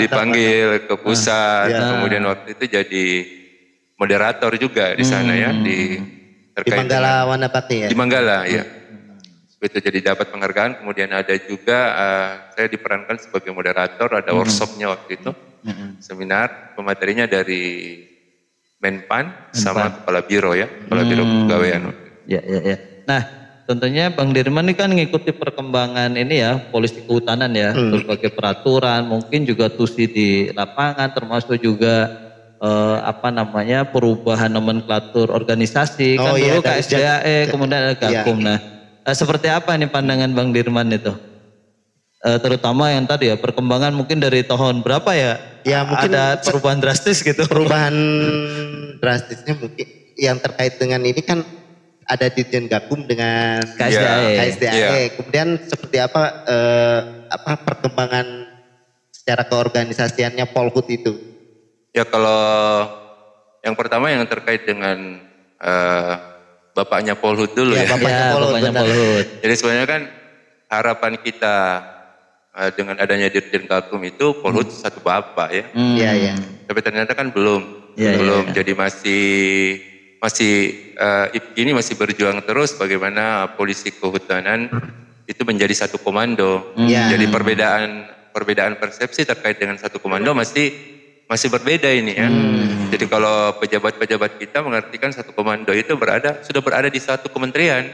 Dipanggil ke pusat, kemudian waktu itu jadi moderator juga di sana ya di Manggala Wanapati ya. Di Manggala ya. Itu jadi dapat penghargaan, kemudian ada juga saya diperankan sebagai moderator, ada workshopnya waktu itu. Seminar pematerinya dari Menpan sama kepala biro ya, kepala biro kepegawaian. Nah, tentunya Bang Dirman ini kan ngikuti perkembangan ini ya, polisi kehutanan ya, berbagai peraturan, mungkin juga tusi di lapangan, termasuk juga perubahan nomenklatur organisasi, kan dulu KSDAE, kemudian ada Gakum. Nah, seperti apa ini pandangan Bang Dirman itu? Terutama yang tadi ya, perkembangan mungkin dari tahun berapa ya? Ya mungkin ada perubahan drastis gitu. Perubahan drastisnya mungkin yang terkait dengan ini kan ada Dirjen Gakum dengan KSDAE. Kemudian seperti apa perkembangan secara keorganisasiannya Polhut itu? Ya kalau yang pertama yang terkait dengan bapaknya Polhut dulu ya. Bapaknya Polhut. Jadi sebenarnya kan harapan kita dengan adanya Dirjen Gakum itu Polhut satu bapak ya. Tapi ternyata kan belum. Jadi masih IPKI ini masih berjuang terus bagaimana polisi kehutanan itu menjadi satu komando. Jadi perbedaan persepsi terkait dengan satu komando masih berbeda ini ya. Jadi kalau pejabat-pejabat kita mengartikan satu komando itu sudah berada di satu kementerian.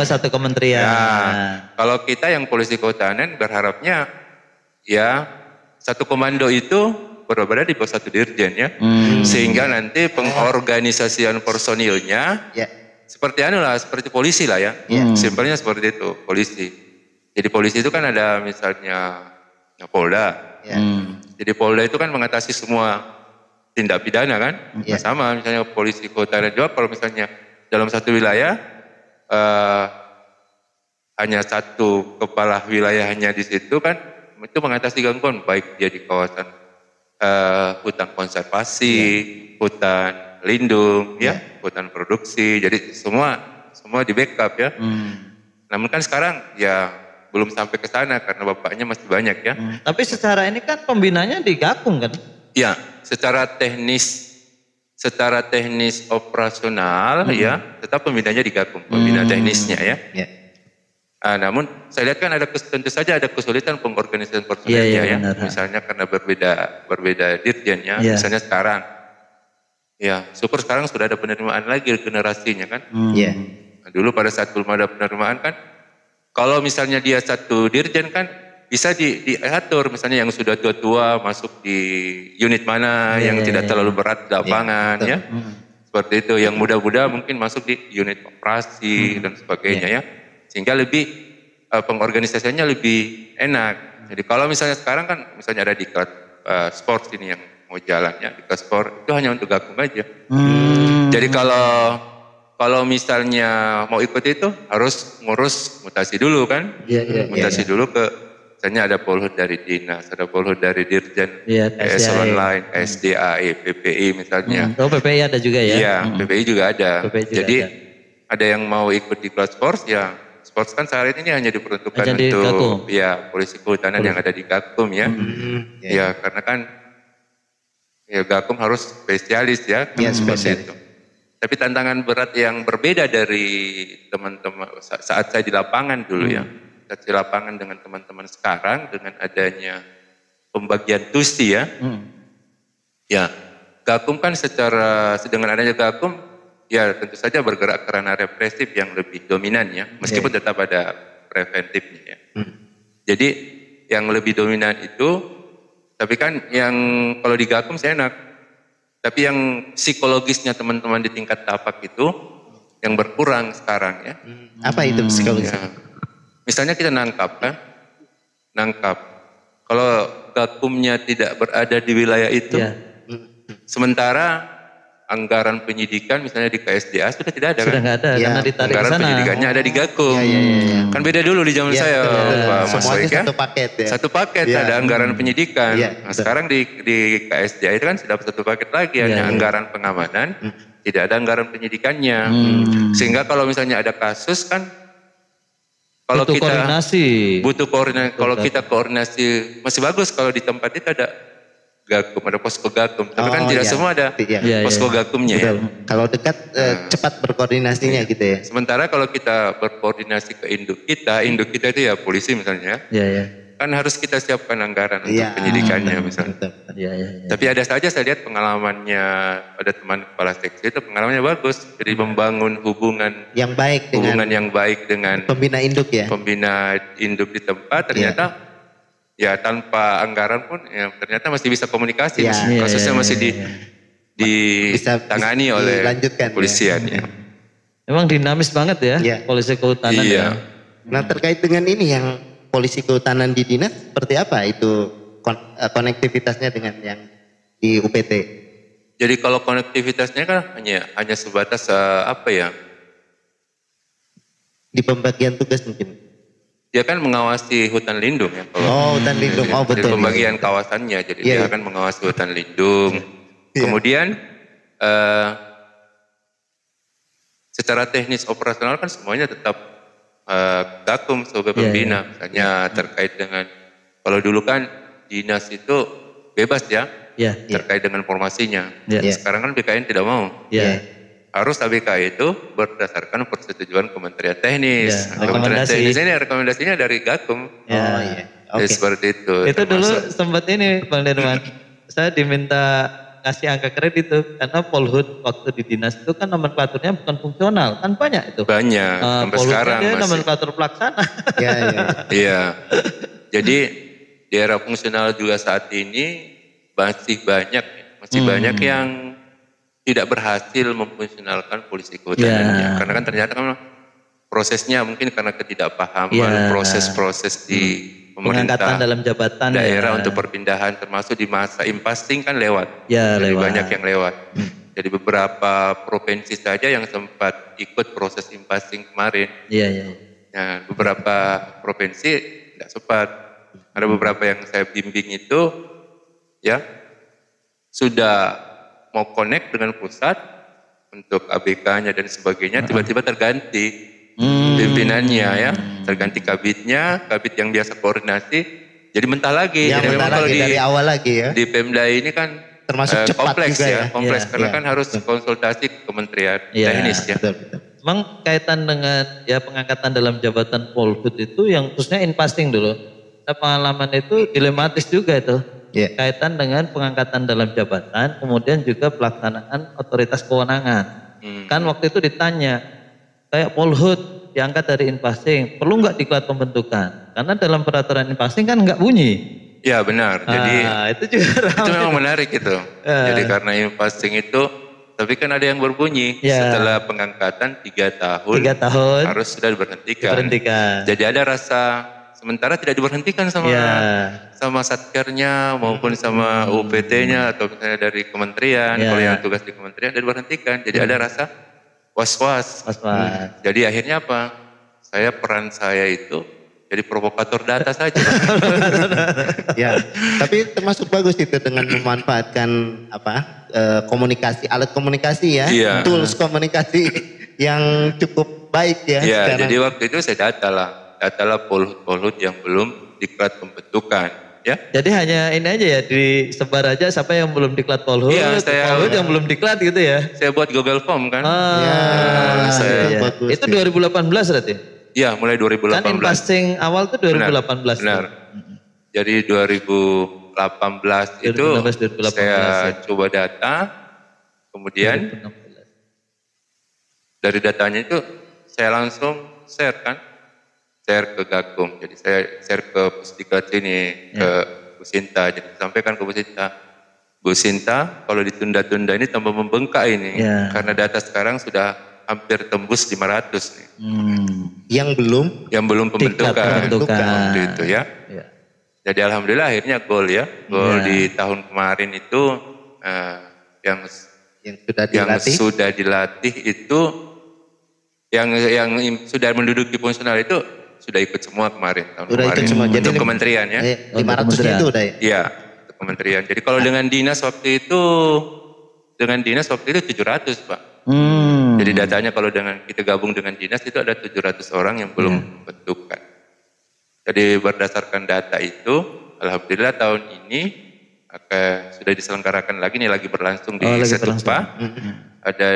Satu kementerian. Kalau kita yang polisi kehutanan berharapnya ya satu komando itu berada di bawah satu dirjen ya. Sehingga nanti pengorganisasian personilnya seperti polisi lah ya. Simpelnya seperti itu, polisi. Jadi polisi itu kan ada misalnya Polda. Jadi Polda itu kan mengatasi semua tindak pidana kan. Sama misalnya polisi kehutanan juga kalau misalnya dalam satu wilayah hanya satu kepala wilayahnya di situ kan itu mengatasi gangguan baik dia di kawasan hutan konservasi, hutan lindung, hutan produksi, jadi semua di backup ya. Namun kan sekarang ya belum sampai ke sana karena bapaknya masih banyak ya. Tapi secara ini kan pembinanya di Gakum kan? Ya, secara teknis operasional ya, tetap pembinanya di Gakum, pembina teknisnya ya. Namun saya lihat kan tentu saja ada kesulitan pengorganisasian personilnya ya. Misalnya karena berbeda dirjennya. Misalnya sekarang, ya syukur sekarang sudah ada penerimaan lagi generasinya kan. Nah, dulu pada saat belum ada penerimaan kan, kalau misalnya dia satu dirjen kan bisa diatur misalnya yang sudah tua-tua masuk di unit mana yang tidak terlalu berat di lapangan ya. Seperti itu, yang muda-muda mungkin masuk di unit operasi dan sebagainya ya. Sehingga lebih pengorganisasiannya lebih enak. Jadi kalau misalnya sekarang kan misalnya ada di kelas sport ini yang mau jalannya di kelas sport itu hanya untuk Gakum aja. Jadi kalau misalnya mau ikut itu harus ngurus mutasi dulu kan, mutasi dulu ke misalnya ada polhut dari dinas, ada polhut dari dirjen, eselon lain, SDAE, PPI misalnya. Oh PPI ada juga ya? Iya, PPI juga ada. PPI juga jadi ada yang mau ikut di kelas sport ya. Sports kan saat ini hanya diperuntukkan untuk ya polisi kehutanan yang ada di Gakum ya. Ya karena kan ya Gakum harus spesialis ya. Spesialis itu. Tapi tantangan berat yang berbeda dari teman-teman saat saya di lapangan dulu ya. Saat di lapangan dengan teman-teman sekarang dengan adanya pembagian tusi ya. Ya Gakum kan dengan adanya Gakum ya tentu saja bergerak karena represif yang lebih dominan ya, meskipun tetap ada preventifnya ya. Jadi yang lebih dominan itu, tapi kan yang kalau di Gakum saya enak, tapi yang psikologisnya teman-teman di tingkat tapak itu yang berkurang sekarang ya. Apa itu psikologis? Ya. Misalnya kita nangkap. Kalau Gakumnya tidak berada di wilayah itu, sementara anggaran penyidikan misalnya di KSDA sudah tidak ada. Sudah nggak ada karena ditarik anggaran ke sana. Penyidikannya ada di Gakum. Kan beda dulu di zaman saya Pak Mas Soik ya. Satu paket ya. Satu paket ada anggaran penyidikan. Nah, sekarang di KSDA itu kan sudah satu paket lagi hanya anggaran pengamanan, tidak ada anggaran penyidikannya. Sehingga kalau misalnya ada kasus kan kalau butuh koordinasi. Kalau kita koordinasi masih bagus kalau di tempat itu ada Gakum, ada posko Gakum. Tapi kan tidak semua ada posko Gakumnya ya. Kalau dekat cepat berkoordinasinya gitu ya. Sementara kalau kita berkoordinasi ke induk kita itu ya polisi misalnya. Kan harus kita siapkan anggaran untuk penyidikannya misalnya. Tapi ada saja saya lihat pengalamannya ada teman kepala seksi itu pengalamannya bagus. Jadi membangun hubungan yang baik dengan pembina induk ya. Pembina induk di tempat ternyata ya tanpa anggaran pun ya ternyata masih bisa komunikasi. Kasusnya masih ditangani oleh kepolisian ya. Memang dinamis banget ya polisi kehutanan ya. Nah terkait dengan ini yang polisi kehutanan di dinas seperti apa itu konektivitasnya dengan yang di UPT? Jadi kalau konektivitasnya kan hanya sebatas di pembagian tugas mungkin. Dia kan mengawasi hutan lindung ya. Hutan lindung. Betul. Dari pembagian kawasannya, jadi dia akan mengawasi hutan lindung. Kemudian secara teknis operasional kan semuanya tetap Gakum sebagai pembina. Misalnya terkait dengan, kalau dulu kan dinas itu bebas ya, terkait dengan formasinya. Sekarang kan BKN tidak mau. Harus ABK itu berdasarkan persetujuan Kementerian Teknis. Kementerian Teknis ini rekomendasinya dari Gakum. Seperti itu. Itu dulu sempat ini Bang Derman, saya diminta kasih angka kredit itu karena Polhut waktu di dinas itu kan nomenklaturnya bukan fungsional, kan banyak itu. Banyak, sampai sekarang masih. Nomenklatur pelaksana. Iya. Jadi di era fungsional juga saat ini masih banyak yang tidak berhasil memfungsionalkan polisi kehutanannya. Karena kan ternyata kan prosesnya mungkin karena ketidakpahaman, proses-proses di pemerintah dalam jabatan daerah untuk perpindahan, termasuk di masa impasing kan lewat. Jadi banyak yang lewat. Jadi beberapa provinsi saja yang sempat ikut proses impasing kemarin. Nah, beberapa provinsi tidak sempat. Ada beberapa yang saya bimbing itu ya sudah mau connect dengan pusat untuk ABK-nya dan sebagainya, tiba-tiba terganti pimpinannya ya, terganti kabit yang biasa koordinasi, jadi mentah lagi. Jadi memang kalau dari awal lagi ya. Di Pemda ini kan termasuk cepat kompleks juga ya, kompleks karena kan harus konsultasi ke Kementerian Teknis ya. Memang kaitan dengan pengangkatan dalam jabatan Polhut itu yang khususnya impasing dulu. Pengalaman itu dilematis juga itu. Kaitan dengan pengangkatan dalam jabatan, kemudian juga pelaksanaan otoritas kewenangan. Kan waktu itu ditanya, kayak Polhut diangkat dari impasing, perlu nggak diklat pembentukan? Karena dalam peraturan impasing kan nggak bunyi. Ya benar, jadi itu juga itu memang menarik itu. Jadi karena impasing itu tapi kan ada yang berbunyi setelah pengangkatan 3 tahun, 3 tahun harus sudah diberhentikan. Jadi ada rasa sementara tidak diberhentikan sama satkernya maupun sama UPT-nya atau misalnya dari kementerian, kalau yang tugas di kementerian dan diberhentikan. Jadi ada rasa was-was. Jadi akhirnya apa? Peran saya itu jadi provokator data saja. Ya, tapi termasuk bagus itu dengan memanfaatkan komunikasi, alat komunikasi tools komunikasi yang cukup baik ya. Jadi waktu itu saya datalah polhut yang belum diklat pembentukan. Ya. Jadi hanya ini aja ya, disebar aja siapa yang belum diklat polhut, polhut yang belum diklat gitu ya. Saya buat Google Form kan. Itu 2018 berarti? Iya, mulai 2018. Kan in-passing awal tuh 2018. Benar. Jadi 2018 itu saya coba data, kemudian dari datanya itu saya langsung share ke Gakum. Jadi saya share ke Pusdiklat ini, ke Bu Sinta. Jadi sampaikan ke Bu Sinta, kalau ditunda-tunda ini tambah membengkak ini. Karena data sekarang sudah hampir tembus 500 nih. Yang belum pembentukan waktu itu ya. Jadi alhamdulillah akhirnya gol di tahun kemarin itu yang sudah dilatih itu yang sudah menduduki fungsional itu sudah ikut semua kemarin Ikut semua. Untuk kementerian ya. 500 itu udah ya. Iya, untuk kementerian. Jadi kalau dengan dinas waktu itu 700, Pak. Jadi datanya kalau kita gabung dengan dinas itu ada 700 orang yang belum pembentukan. Jadi berdasarkan data itu, alhamdulillah tahun ini sudah diselenggarakan lagi berlangsung di Setupa. Ada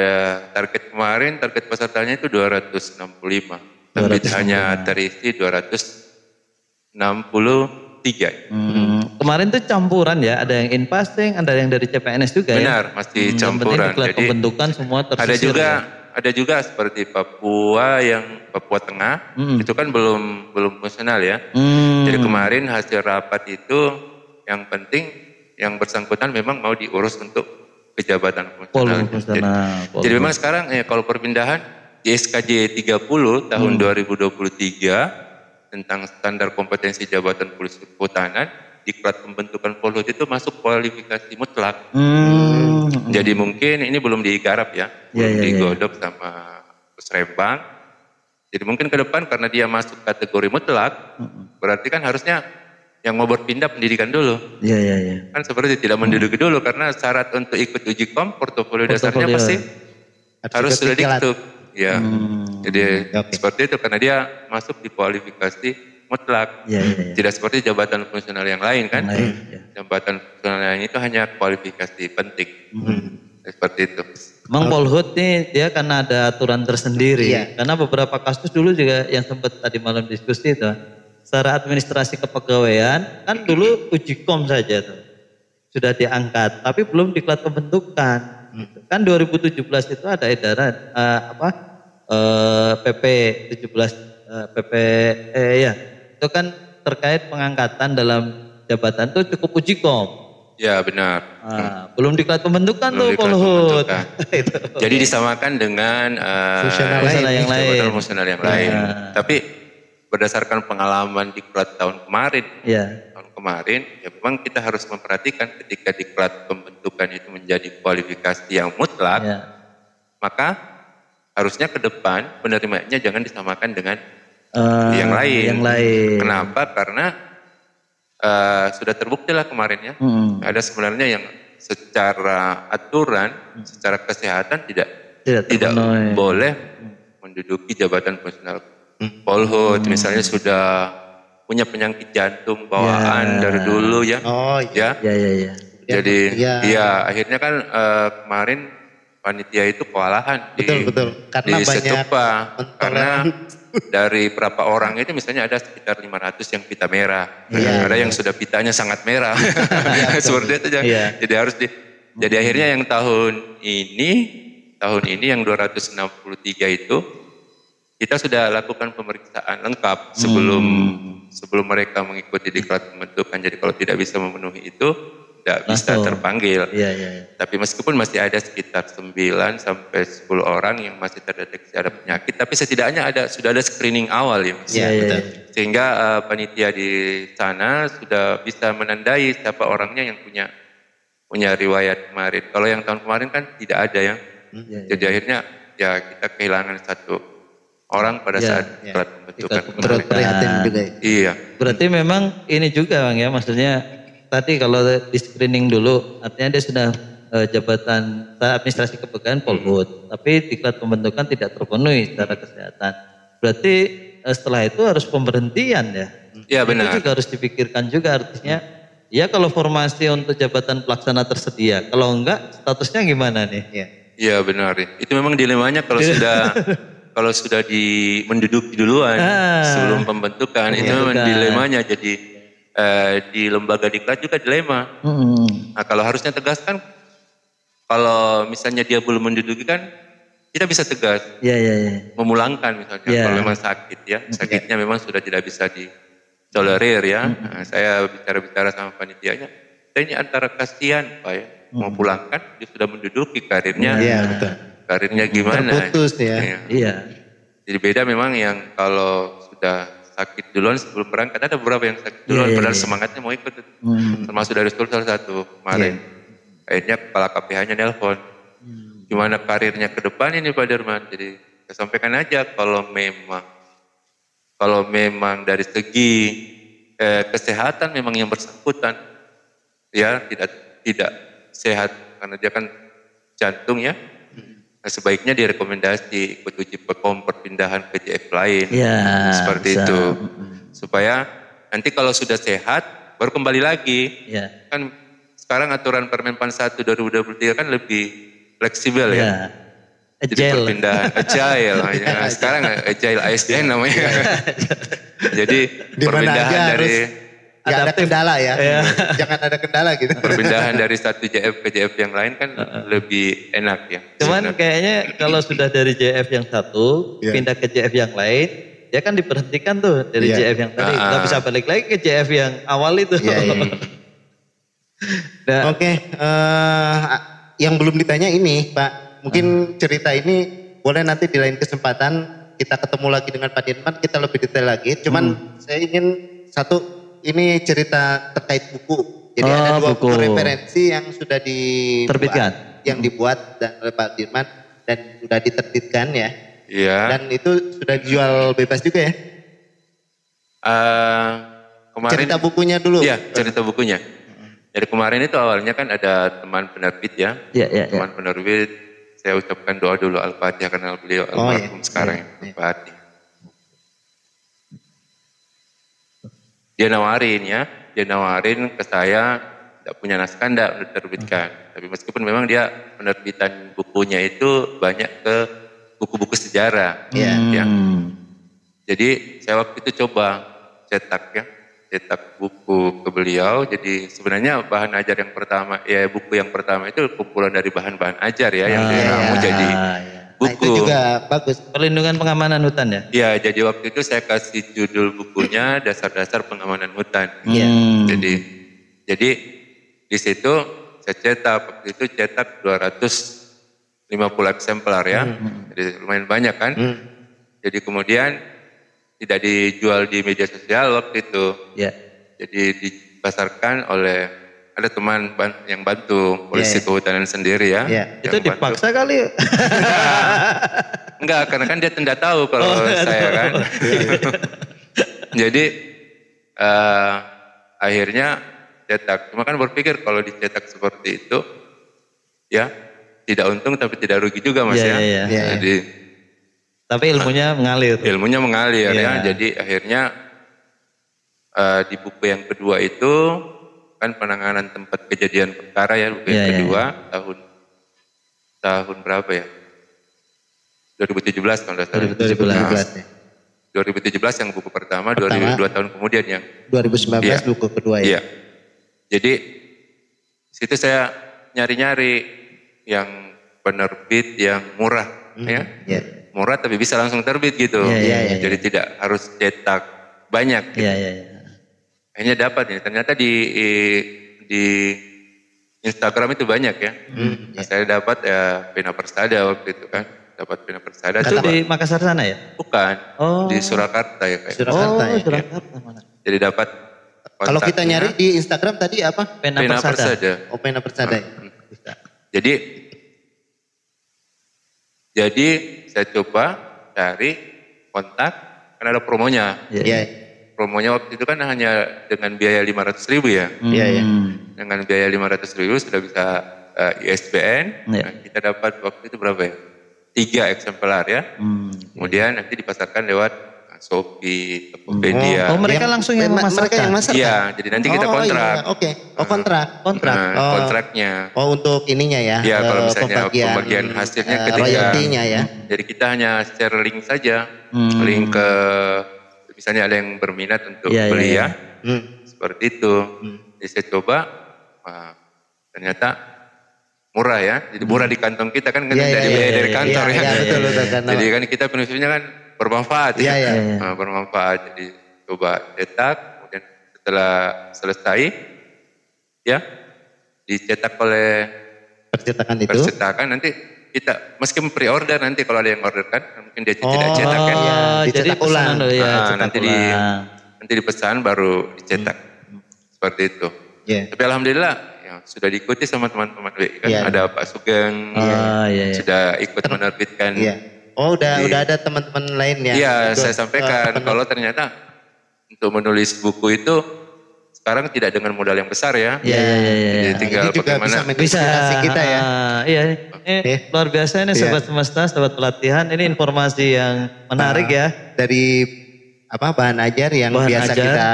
target kemarin, target pesertanya itu 265, tapi hanya terisi 263. Kemarin tuh campuran ya, ada yang in-passing, ada yang dari CPNS juga. Benar, masih campuran. Jadi pembentukan semua tersisir. Ada juga seperti Papua Tengah, itu kan belum fungsional ya. Jadi kemarin hasil rapat itu yang penting yang bersangkutan memang mau diurus untuk kejabatan fungsional. Jadi memang sekarang kalau perpindahan di SKJ 30 tahun 2023 tentang standar kompetensi jabatan polisi kehutanan, diklat pembentukan polhut itu masuk kualifikasi mutlak. Jadi mungkin ini belum digarap ya, belum digodok sama Pusrembang. Jadi mungkin ke depan karena dia masuk kategori mutlak, berarti kan harusnya yang mau berpindah pendidikan dulu. Kan seperti tidak menduduki dulu karena syarat untuk ikut uji kom, portofolio dasarnya pasti harus sudah diketuk. Jadi seperti itu karena dia masuk di kualifikasi mutlak. Tidak seperti jabatan fungsional yang lain kan. Jabatan fungsional yang lain itu hanya kualifikasi penting. Seperti itu. Memang polhut nih dia karena ada aturan tersendiri. Karena beberapa kasus dulu juga yang sempat tadi malam diskusi itu, secara administrasi kepegawaian kan dulu uji kom saja tuh sudah diangkat, tapi belum diklat pembentukan. Kan 2017 itu ada edaran PP 17 PP itu kan terkait pengangkatan dalam jabatan itu cukup uji kom. Ya benar. Belum diklat pembentukan tuh polhut. Jadi disamakan dengan fungsional yang lain. Tapi berdasarkan pengalaman diklat tahun kemarin, ya memang kita harus memperhatikan ketika diklat pembentukan itu menjadi kualifikasi yang mutlak, maka harusnya ke depan penerimanya jangan disamakan dengan yang lain. Kenapa? Karena sudah terbukti lah kemarin ya, ada sebenarnya yang secara aturan, secara kesehatan tidak boleh menduduki jabatan fungsional polhut, misalnya sudah punya penyakit jantung bawaan dari dulu ya. Jadi akhirnya kan kemarin panitia itu kewalahan di Setupa karena dari berapa orang itu misalnya ada sekitar 500 yang pita merah, ada yang sudah pitanya sangat merah, seperti itu. Jadi harus jadi akhirnya yang tahun ini yang 263 itu kita sudah lakukan pemeriksaan lengkap sebelum mereka mengikuti diklat pembentukan. Jadi kalau tidak bisa memenuhi itu, tidak bisa terpanggil. Iya. Tapi meskipun masih ada sekitar 9 sampai 10 orang yang masih terdeteksi ada penyakit, tapi setidaknya sudah ada screening awal ya Mas. Iya. Sehingga panitia di sana sudah bisa menandai siapa orangnya yang punya riwayat kemarin. Kalau yang tahun kemarin kan tidak ada ya. Jadi akhirnya ya kita kehilangan satu orang pada saat alat pembentukan prihatin juga ya. Iya. Berarti memang ini juga Bang ya, maksudnya tadi kalau di screening dulu artinya dia sudah jabatan administrasi kepegawaian Polhut, tapi diklat pembentukan tidak terpenuhi secara kesehatan. Berarti setelah itu harus pemberhentian ya. Iya benar. Itu juga harus dipikirkan juga artinya. Ya kalau formasi untuk jabatan pelaksana tersedia, kalau enggak statusnya gimana nih? Iya benar. Itu memang dilemanya kalau sudah menduduki duluan sebelum pembentukan, itu memang dilemanya. Jadi di lembaga diklat juga dilema. Nah kalau harusnya tegas kan, kalau misalnya dia belum menduduki kan, kita bisa tegas. Memulangkan misalnya, kalau memang sakit ya, sakitnya memang sudah tidak bisa ditolerir ya. Nah, saya bicara sama panitianya, saya ini antara kasihan Pak ya, mau pulangkan, dia sudah menduduki karirnya. Betul. Karirnya gimana? Terputus ya. Iya. Jadi beda memang yang kalau sudah sakit duluan sebelum berangkat, ada beberapa yang sakit duluan, padahal semangatnya mau ikut. Termasuk dari sekolah salah satu kemarin. Akhirnya kepala KPH-nya nelpon. Gimana karirnya ke depan ini Pak Derman? Jadi saya sampaikan aja kalau memang dari segi kesehatan memang yang bersangkutan ya tidak sehat karena dia kan jantung ya. Nah, sebaiknya direkomendasi ikut uji PEKOM perpindahan ke JF lain. Seperti itu. Supaya nanti kalau sudah sehat baru kembali lagi. Kan sekarang aturan Permenpan 1 2023 kan lebih fleksibel ya. Jadi perpindahan agile. Sekarang agile ASN namanya. Jadi perpindahan dari ada kendala ya. Jangan ada kendala gitu. Perpindahan dari satu JF ke JF yang lain kan lebih enak ya. Cuman kayaknya kalau sudah dari JF yang satu pindah ke JF yang lain, dia kan diberhentikan tuh dari JF yang tadi. Nggak bisa balik lagi ke JF yang awal itu. Oke, yang belum ditanya ini Pak, mungkin cerita ini boleh nanti di lain kesempatan kita ketemu lagi dengan Pak Dirman, kita lebih detail lagi. Cuman saya ingin ini cerita terkait buku. Jadi ada 2 buku referensi yang sudah terbitkan, yang dibuat oleh Pak Dirman dan sudah diterbitkan ya. Iya. Dan itu sudah dijual bebas juga ya. Kemarin cerita bukunya dulu. Iya, cerita bukunya. Jadi kemarin itu awalnya kan ada teman penerbit ya. Teman penerbit, saya ucapkan doa dulu Al-Fatihah karena beliau almarhum sekarang Al-Fatihah. Dia nawarin ke saya, tidak punya naskah enggak untuk diterbitkan. Tapi meskipun memang dia penerbitan bukunya itu banyak ke buku-buku sejarah. Jadi saya waktu itu coba cetak buku ke beliau. Jadi sebenarnya bahan ajar yang pertama, buku yang pertama itu kumpulan dari bahan-bahan ajar ya, yang diramu jadi buku. Itu juga bagus. Perlindungan pengamanan hutan ya? Iya, jadi waktu itu saya kasih judul bukunya Dasar-Dasar Pengamanan Hutan. Jadi di situ saya cetak, waktu itu cetak 250 eksemplar ya. Jadi lumayan banyak kan. Jadi kemudian tidak dijual di media sosial waktu itu. Jadi dipasarkan oleh ada teman yang bantu polisi kehutanan sendiri ya. Itu dipaksa kali. Enggak, karena kan dia tidak tahu kalau saya kan. Jadi akhirnya cetak. Cuma kan berpikir kalau dicetak seperti itu ya tidak untung tapi tidak rugi juga Mas ya. Jadi tapi ilmunya mengalir. Ilmunya mengalir ya. Jadi akhirnya di buku yang kedua itu kan penanganan tempat kejadian perkara ya, buku yang kedua tahun berapa ya? 2017 kalau tidak salah. 2017 yang buku pertama 2 tahun kemudian yang 2019 buku kedua ya. Iya. Jadi situ saya nyari-nyari yang penerbit yang murah ya. Murah tapi bisa langsung terbit gitu. Jadi tidak harus cetak banyak gitu. Akhirnya dapat nih, ternyata di Instagram itu banyak ya. Nah, saya dapat ya Pena Persada waktu itu kan. Dapat Pena Persada. Itu di Makassar sana ya? Bukan, di Surakarta ya kayak. Surakarta ya. Surakarta mana? Jadi dapat Kalau kita nyari di Instagram tadi apa? Pena Persada. Oh, Pena Persada. Jadi saya coba cari kontak, kan ada promonya. Iya. Promonya waktu itu kan hanya dengan biaya 500.000 ya. Iya. Dengan biaya 500.000 sudah bisa ISBN. Iya. Nah, kita dapat waktu itu berapa ya? 3 eksemplar ya. Kemudian nanti dipasarkan lewat Shopee, Tokopedia. Oh, mereka langsung yang memasarkan? Iya, jadi nanti kita kontrak. Iya. Oke. Oh, kontrak. Kontraknya. Oh, untuk ininya ya. Iya, kalau misalnya pembagian hasilnya ketika royaltinya ya. Jadi kita hanya share link saja. Link ke misalnya ada yang berminat untuk beli ya. Seperti itu. Jadi saya coba, ternyata murah ya. Jadi murah di kantong kita kan dari biaya dari kantor ya. Betul. Jadi kan kita prinsipnya kan bermanfaat ya. Bermanfaat. Jadi coba cetak, kemudian setelah selesai ya dicetak oleh percetakan nanti kita meski pre-order nanti kalau ada yang order kan mungkin dia tidak cetak kan. Dicetak ulang. Nanti dipesan baru dicetak. Seperti itu. Tapi alhamdulillah ya, sudah diikuti sama teman-teman kan ada Pak Sugeng sudah ikut menerbitkan. Oh, udah ada teman-teman lain ya. Iya, saya sampaikan kalau ternyata untuk menulis buku itu sekarang tidak dengan modal yang besar ya. Jadi tinggal ini juga bagaimana bisa kita ya. Luar biasa ini Sobat Semesta, Sobat Pelatihan. Ini informasi yang menarik ya. Dari bahan ajar yang biasa kita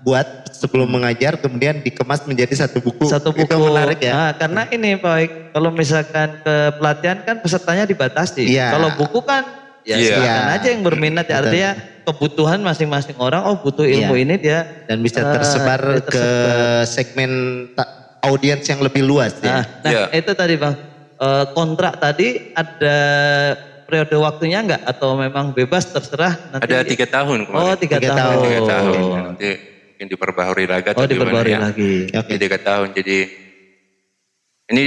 buat sebelum mengajar, kemudian dikemas menjadi satu buku. Itu menarik ya. Nah, karena ini Pak, kalau misalkan ke pelatihan kan pesertanya dibatasi. Kalau buku kan silakan aja yang berminat ya. Artinya kebutuhan masing-masing orang, butuh ilmu ini dia. Dan bisa tersebar ke segmen audiens yang lebih luas ya. Nah itu tadi Bang, kontrak tadi ada periode waktunya enggak? Atau memang bebas terserah? Nanti ada 3 tahun kemarin. Oh 3 tahun. 3 tahun. Nanti mungkin diperbaharui lagi atau diperbaharui lagi. Oke. 3 tahun. Jadi ini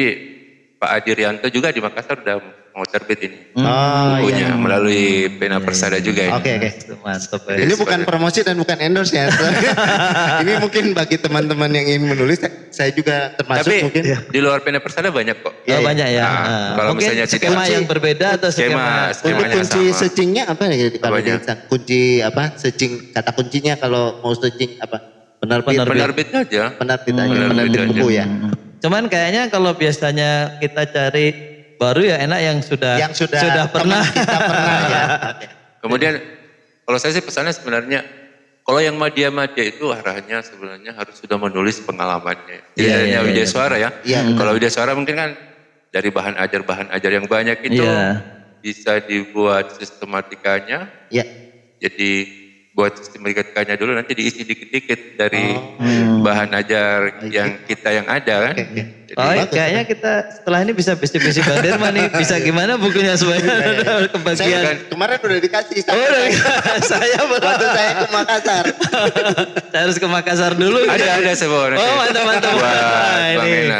Pak Adirianto juga di Makassar udah mau terbit ini bukunya melalui Pena Persada juga ini. Oke. Mantap. Ini bukan promosi dan bukan endorse ya. Ini mungkin bagi teman-teman yang ingin menulis, saya juga termasuk. Tapi mungkin. Di luar Pena Persada banyak kok. Banyak ya. Kalau mungkin misalnya skema yang berbeda atau skema untuk kunci searchingnya apa ya? Kalau kunci searching kata kuncinya kalau mau searching apa? Penerbit aja. Penerbit buku ya. Cuman kayaknya kalau biasanya kita cari baru ya enak yang sudah pernah. Kita pernah ya. Kemudian kalau saya sih pesannya sebenarnya kalau yang madya-madya itu arahnya sebenarnya harus sudah menulis pengalamannya. Tidak hanya Widya Suara ya. Kalau Widya Suara mungkin kan dari bahan ajar yang banyak itu bisa dibuat sistematikanya. Jadi buat sistematikanya dulu nanti diisi dikit-dikit dari bahan ajar yang kita yang ada kan. Jadi, kayaknya kita setelah ini bisa bisi-bisi Bang Derman nih. Bisa gimana bukunya supaya kebagian. Kemarin udah dikasih. Saya waktu saya ke Makassar. Saya harus ke Makassar dulu. Ada sebuah. Oh mantap. Ini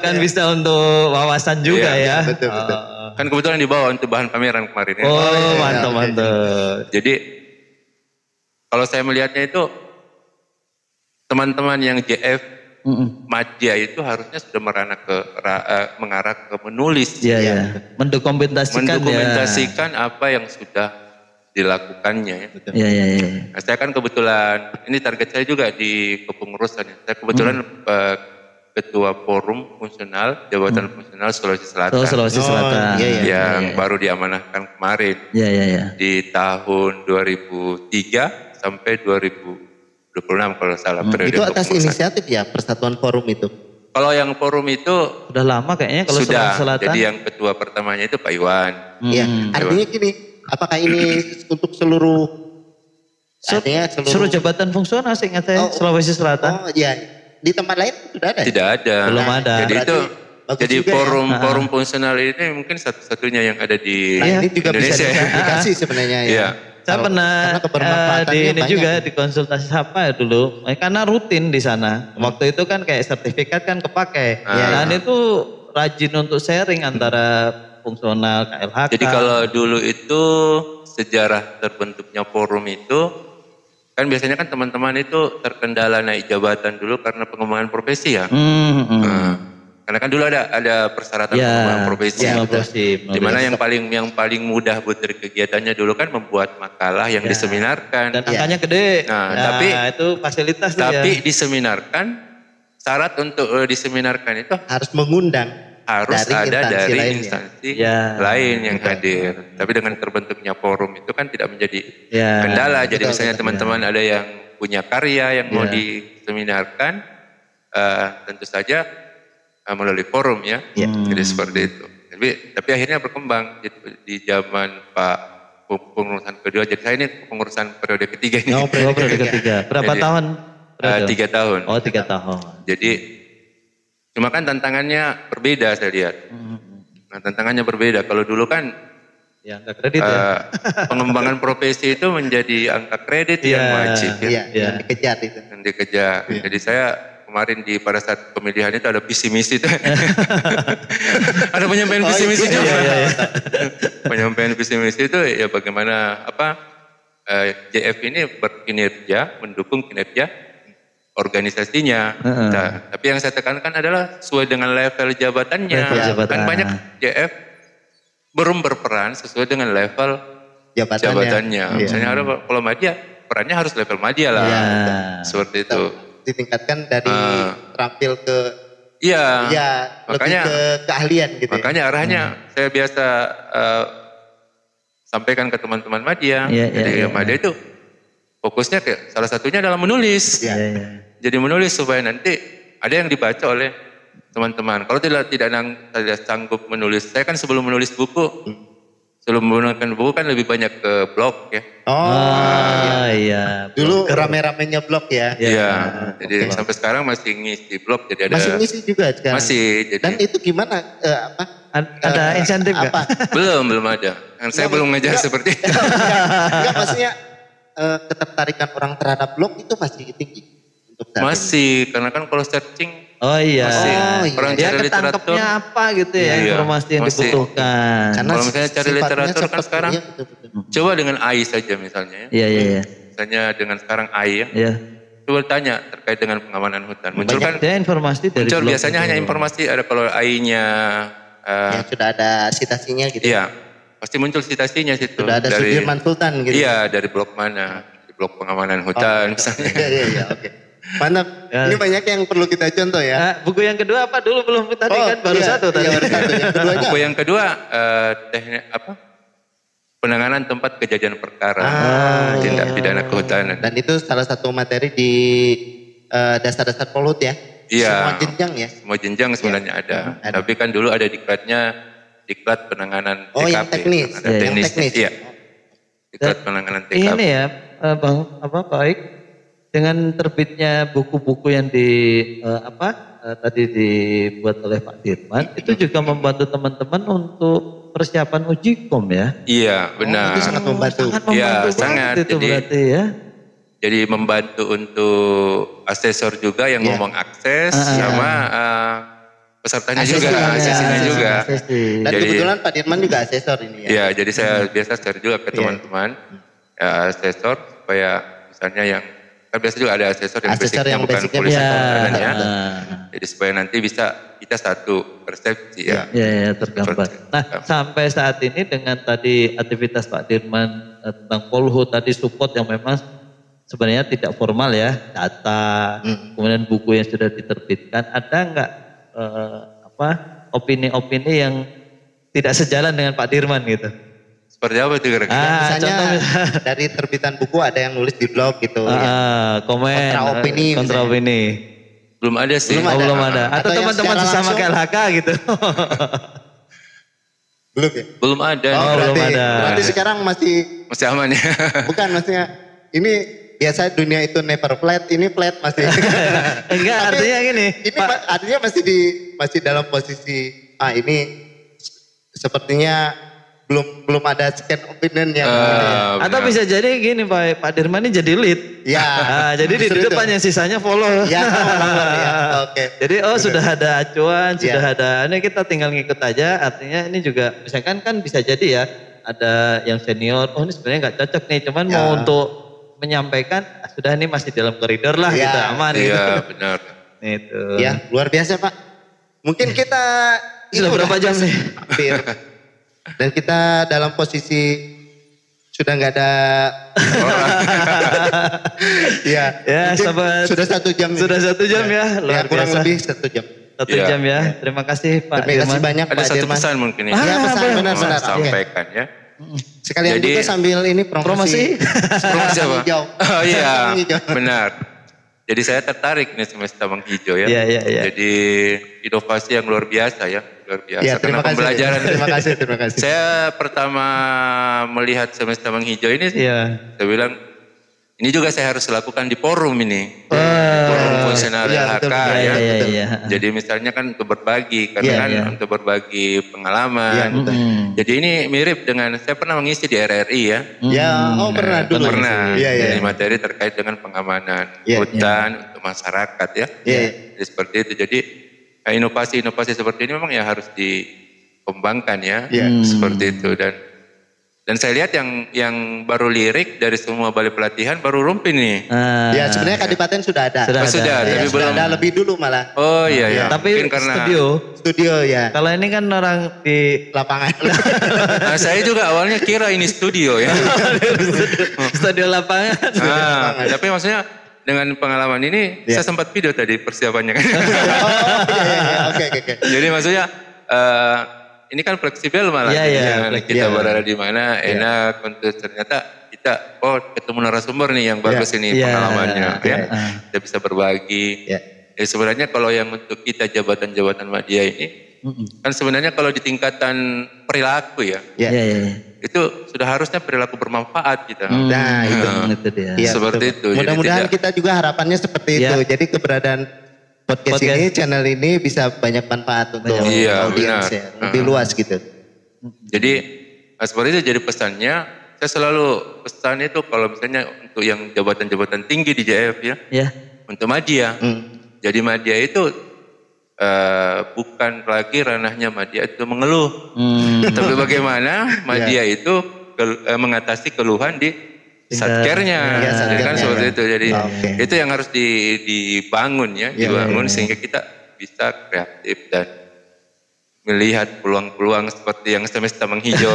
kan bisa untuk wawasan juga ya. Betul. Kan kebetulan dibawa untuk bahan pameran kemarin ya. Oh mantap. Jadi kalau saya melihatnya itu teman-teman yang JF Madya itu harusnya sudah mengarah ke menulis. Mendokumentasikan apa yang sudah dilakukannya. Nah, saya kan kebetulan, ini target saya juga di kepengurusan. Saya kebetulan ketua forum fungsional, Jabatan Fungsional Sulawesi Selatan. Sulawesi Selatan. Yang baru diamanahkan kemarin. Di tahun 2003. Sampai 2026 kalau salah periode. Itu atas inisiatif ya Persatuan Forum itu? Kalau yang forum itu sudah lama kayaknya kalau sudah. Selatan. Jadi yang ketua pertamanya itu Pak Iwan. Iya. Artinya gini, apakah ini untuk seluruh jabatan fungsional seingat saya Sulawesi Selatan? Oh iya. Di tempat lain sudah ada? Tidak ada. Belum ada. Jadi itu jadi forum fungsional ini mungkin satu-satunya yang ada di ini juga Indonesia. Bisa diaplikasi sebenarnya ya. Iya. Saya pernah di ini juga di konsultasi apa ya dulu, karena rutin di sana. Waktu itu kan kayak sertifikat kan kepake, dan itu rajin untuk sharing antara fungsional KLHK. Jadi kalau dulu itu sejarah terbentuknya forum itu, kan biasanya kan teman-teman itu terkendala naik jabatan dulu karena pengembangan profesi ya. Karena kan dulu ada persyaratan pengembangan profesi. Dimana yang paling mudah buat dari kegiatannya dulu kan membuat makalah yang diseminarkan. Dan angkanya gede. Nah, tapi itu fasilitas. Tapi diseminarkan, syarat untuk diseminarkan itu harus mengundang. Harus ada dari instansi lain yang hadir. Tapi dengan terbentuknya forum itu kan tidak menjadi kendala. Jadi misalnya teman-teman ada yang punya karya yang mau diseminarkan, tentu saja melalui forum ya. Jadi seperti itu. Tapi akhirnya berkembang di zaman Pak pengurusan kedua. Jadi saya ini pengurusan periode ketiga ini. Periode ketiga. Berapa tahun? 3 tahun. Oh 3 tahun. Jadi cuma kan tantangannya berbeda saya lihat. Nah tantangannya berbeda. Kalau dulu kan angka kredit pengembangan profesi itu menjadi angka kredit yang wajib. Yang dikejar itu. Yang dikejar. Jadi saya kemarin pada saat pemilihan itu ada visi misi itu. Ada penyampaian visi misi juga. Penyampaian visi misi itu ya bagaimana JF ini berkinerja, mendukung kinerja organisasinya. Nah, tapi yang saya tekankan adalah sesuai dengan level jabatannya. Kan banyak JF belum berperan sesuai dengan level jabatannya. Misalnya ada kalau media, perannya harus level media lah. Seperti itu. Ditingkatkan dari terampil ke makanya lebih ke keahlian gitu. Makanya arahnya saya biasa sampaikan ke teman-teman media. Jadi media itu fokusnya salah satunya adalah menulis. Jadi menulis supaya nanti ada yang dibaca oleh teman-teman. Kalau tidak sanggup menulis, saya kan sebelum menulis buku, sebelum menggunakan buku kan lebih banyak ke blog ya. Dulu rame-ramenya blog ya. Jadi sampai sekarang masih ngisi blog. Jadi ada. Masih ngisi juga sekarang. Masih. Jadi, dan itu gimana? Ada insentif nggak? Belum ada. Kan saya belum ngejar seperti itu. Enggak, maksudnya ketertarikan orang terhadap blog itu masih tinggi. Masih, karena kan kalau searching orang cari literatur apa gitu ya, informasi yang dibutuhkan. Kalau misalnya cari literatur kan sekarang coba dengan AI saja misalnya misalnya dengan sekarang AI coba tanya terkait dengan pengamanan hutan, muncul kan informasi dari muncul biasanya hanya informasi, ada kalau AI-nya yang sudah ada citasinya gitu. Pasti muncul citasinya situ. Sudah ada dari Sudirman Sultan gitu. Dari blog mana, di blog pengamanan hutan misalnya. Oke. Mantap. Ini banyak yang perlu kita contoh ya. Buku yang kedua apa dulu belum tadi kan baru satu tadi. Buku yang kedua teknik penanganan tempat kejadian perkara tindak pidana kehutanan. Dan itu salah satu materi di dasar-dasar Polut ya. Semua jenjang ya. Semua jenjang sebenarnya ada. Tapi kan dulu ada diklat penanganan TKP. Yang teknis. Teknis. Iya. Diklat penanganan TKP. Ini ya Bang baik. Dengan terbitnya buku-buku yang tadi dibuat oleh Pak Dirman, itu juga membantu teman-teman untuk persiapan uji kom ya? Iya, benar. Itu sangat membantu. Sangat. Itu berarti ya. Jadi membantu untuk asesor juga yang ngomong akses sama pesertanya asesinya juga. Dan kebetulan Pak Dirman juga asesor ini ya? Iya, jadi saya biasa share juga ke teman-teman asesor supaya misalnya yang kan biasa juga ada asesor yang bukan polisi ya. Jadi supaya nanti bisa kita satu persepsi ya. Tergambar. Nah sampai saat ini dengan tadi aktivitas Pak Dirman tentang Polhut tadi support yang memang sebenarnya tidak formal ya, data, kemudian buku yang sudah diterbitkan, ada nggak opini-opini yang tidak sejalan dengan Pak Dirman gitu? Seperti apa itu kira-kira? Misalnya dari terbitan buku ada yang nulis di blog gitu. Komen, kontra opini. Belum ada sih. Belum ada. Atau teman-teman sesama KLHK gitu. Belum ya? Belum ada. Belum ada. Berarti sekarang masih aman ya? Bukan, maksudnya ini biasa dunia itu never flat, ini flat masih. Enggak, artinya gini. Ini artinya masih dalam posisi ini sepertinya belum ada second opinion yang atau bisa jadi gini Pak Dirman ini jadi lead. Ya. Nah, jadi di depan yang sisanya follow. Ya, oke. Jadi sudah ada acuan, sudah ada. Ini kita tinggal ngikut aja. Artinya ini juga misalkan kan bisa jadi ya ada yang senior. Oh ini sebenarnya nggak cocok nih. Cuman mau untuk menyampaikan sudah ini masih dalam koridor lah gitu aman. Iya benar. Itu. Ya luar biasa Pak. Mungkin kita sudah berapa jam nih? Hampir. Dan kita dalam posisi sudah nggak ada ya sahabat sudah 1 jam sudah 1 jam ya luar kurang biasa. lebih 1 jam 1 jam ya. Terima kasih Pak Terima kasih banyak ada Pak satu Dirman. pesan mungkin ya, pesan benar sampaikan ya. Sekalian jadi, juga sambil ini promosi apa? hijau. Oh iya benar. Jadi saya tertarik nih semesta menghijau ya. Jadi inovasi yang luar biasa ya. Luar biasa. Ya, karena pembelajaran. Terima kasih. Saya pertama melihat semesta menghijau ini, saya bilang ini juga saya harus lakukan di forum ini. Forum fungsional LHK ya. Jadi misalnya kan untuk berbagi, karena kan untuk berbagi pengalaman. Jadi ini mirip dengan saya pernah mengisi di RRI ya. Pernah dulu. Pernah. Jadi materi terkait dengan pengamanan hutan untuk masyarakat ya. Jadi seperti itu. Jadi inovasi-inovasi seperti ini memang ya harus dikembangkan ya. Seperti itu dan saya lihat yang baru lirik dari semua balai pelatihan baru Rumpi nih. Ya sebenarnya Kadipaten sudah ada. Sudah, tapi belum ada lebih dulu malah. Oh iya. Tapi mungkin karena studio ya. Kalau ini kan orang di lapangan. Nah, saya juga awalnya kira ini studio ya. Studio lapangan. Tapi maksudnya dengan pengalaman ini saya sempat video tadi persiapannya kan. Oke. Jadi maksudnya ini kan fleksibel malah. Kita berada di mana enak untuk ternyata kita ketemu narasumber nih yang bagus ini pengalamannya ya. Kita bisa berbagi. Ya sebenarnya kalau yang untuk kita jabatan-jabatan media ini kan sebenarnya kalau di tingkatan perilaku ya. Itu sudah harusnya perilaku bermanfaat kita. Nah, itu dia. Seperti itu. Mudah-mudahan kita juga harapannya seperti itu. Jadi keberadaan podcast ini, channel ini bisa banyak manfaat untuk audiens ya, lebih luas gitu. Jadi seperti itu jadi pesannya. Saya selalu pesan itu kalau misalnya untuk yang jabatan-jabatan tinggi di JF ya, untuk media. Jadi media itu bukan lagi ranahnya media itu mengeluh, tapi bagaimana media itu mengatasi keluhan di satkernya, kan seperti itu. Jadi itu yang harus dibangun ya, dibangun sehingga kita bisa kreatif dan melihat peluang-peluang seperti yang semesta menghijau.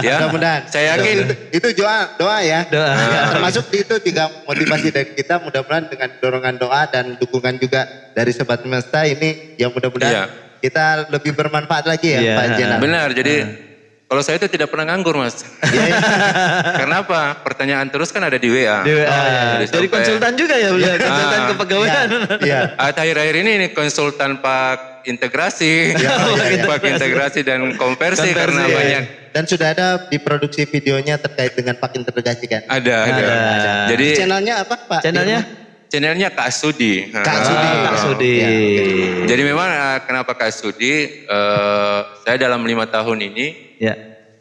Mudah-mudahan. Saya yakin itu doa ya. Termasuk itu juga motivasi dari kita. Mudah-mudahan dengan dorongan doa dan dukungan juga dari Sobat Semesta ini, yang mudah-mudahan kita lebih bermanfaat lagi ya, Pak Jenal. Benar. Jadi kalau saya itu tidak pernah nganggur Mas. Karena apa? Pertanyaan terus kan ada di WA. Jadi konsultan juga ya, konsultan kepegawaian. Akhir-akhir ini konsultan Pak integrasi, Pak integrasi dan konversi karena banyak. Dan sudah ada diproduksi videonya terkait dengan Pak integrasi kan? Ada. Jadi channelnya apa Pak? Channelnya Kak Sudi. Kak Sudi. Jadi memang kenapa Kak Sudi? Saya dalam 5 tahun ini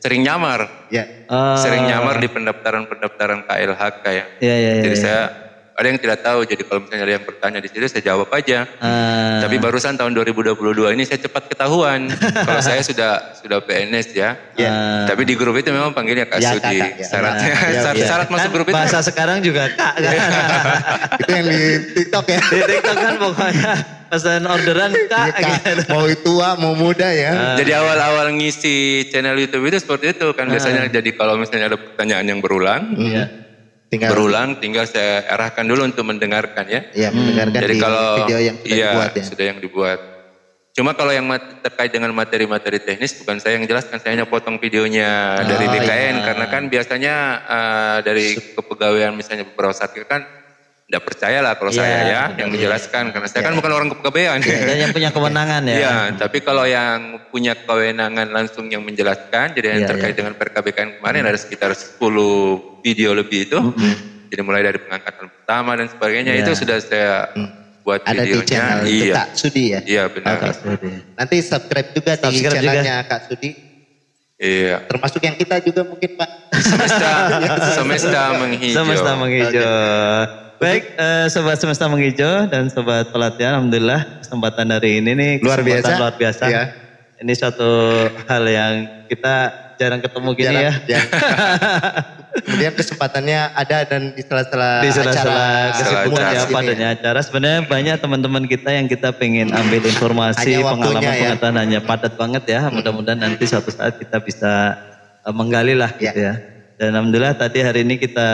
sering nyamar. Sering nyamar di pendaftaran KLHK ya. Jadi saya ada yang tidak tahu, jadi kalau misalnya ada yang bertanya di situ saya jawab aja. Tapi barusan tahun 2022 ini saya cepat ketahuan kalau saya sudah PNS ya. Tapi di grup itu memang panggilnya Kak Sudi. Syarat masuk grup itu. Bahasa sekarang juga Kak kan. Itu yang di TikTok ya. Di TikTok kan pokoknya pesan orderan Kak. Gitu. Mau tua mau muda ya. Jadi awal-awal ngisi channel YouTube itu seperti itu kan biasanya. Jadi kalau misalnya ada pertanyaan yang berulang. Tinggal saya arahkan dulu untuk mendengarkan ya. Mendengarkan. Jadi kalau video yang sudah dibuat ya. Sudah yang dibuat. Cuma kalau yang terkait dengan materi-materi teknis bukan saya yang jelaskan, saya hanya potong videonya dari BKN karena kan biasanya dari kepegawaian misalnya beberapa saat kan tidak percaya lah kalau saya yang menjelaskan karena saya kan bukan orang kepegawaian. Dan yang punya kewenangan ya. Iya, tapi kalau yang punya kewenangan langsung yang menjelaskan, jadi yang terkait dengan PRKBKN kemarin ada sekitar 10 video lebih itu. Jadi mulai dari pengangkatan pertama dan sebagainya itu sudah saya buat ada videonya. Di channel Kak Sudi ya? Iya benar. Nanti subscribe juga di channelnya Kak Sudi. Iya. Termasuk yang kita juga mungkin Pak. Semesta menghijau. Semesta menghijau. Baik, sobat Semesta Menghijau dan sobat pelatihan, alhamdulillah kesempatan hari ini nih luar biasa. Ya. Ini suatu hal yang kita jarang ketemu gini ya. Kemudian kesempatannya ada dan di sela-sela kesibukan ya, adanya acara. Sebenarnya banyak teman-teman kita yang kita pengen ambil informasi, pengalaman hanya padat banget ya. Mudah-mudahan nanti suatu saat kita bisa menggali lah gitu ya. Dan alhamdulillah tadi hari ini kita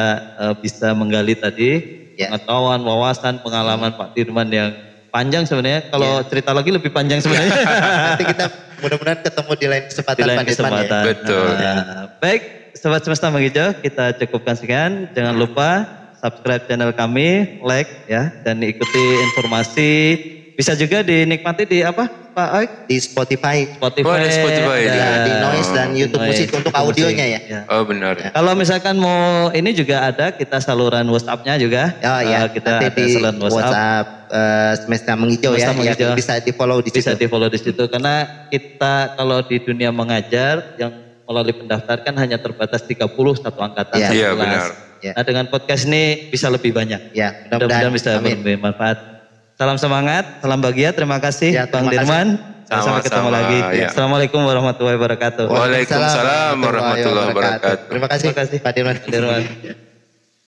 bisa menggali tadi pengetahuan, wawasan, pengalaman Pak Dirman yang panjang sebenarnya. Kalau cerita lagi lebih panjang sebenarnya. Nanti kita mudah-mudahan ketemu di lain kesempatan Pak Dirman ya. Betul. Baik, Sobat Semesta Menghijau, kita cukupkan sekian. Jangan lupa subscribe channel kami, like ya, dan ikuti informasi. Bisa juga dinikmati di apa Pak Oik? Di Spotify. Ada Spotify. Di Noise dan YouTube Musik untuk audionya ya. Oh benar. Ya. Kalau misalkan mau ini juga ada kita saluran WhatsApp-nya juga. Oh iya. Kita nanti ada di saluran WhatsApp. Semesta Menghijau ya. Yang bisa di follow di situ. Bisa di follow di situ karena kita kalau di dunia mengajar yang melalui pendaftar kan hanya terbatas 30 satu angkatan. Iya benar. Nah dengan podcast ini bisa lebih banyak. Ya mudah-mudahan bisa bermanfaat. Salam semangat, salam bahagia, terima kasih Bang Dirman. Sampai ketemu lagi. Ya. Assalamualaikum warahmatullahi wabarakatuh. Waalaikumsalam warahmatullahi wabarakatuh. Terima kasih Pak Dirman.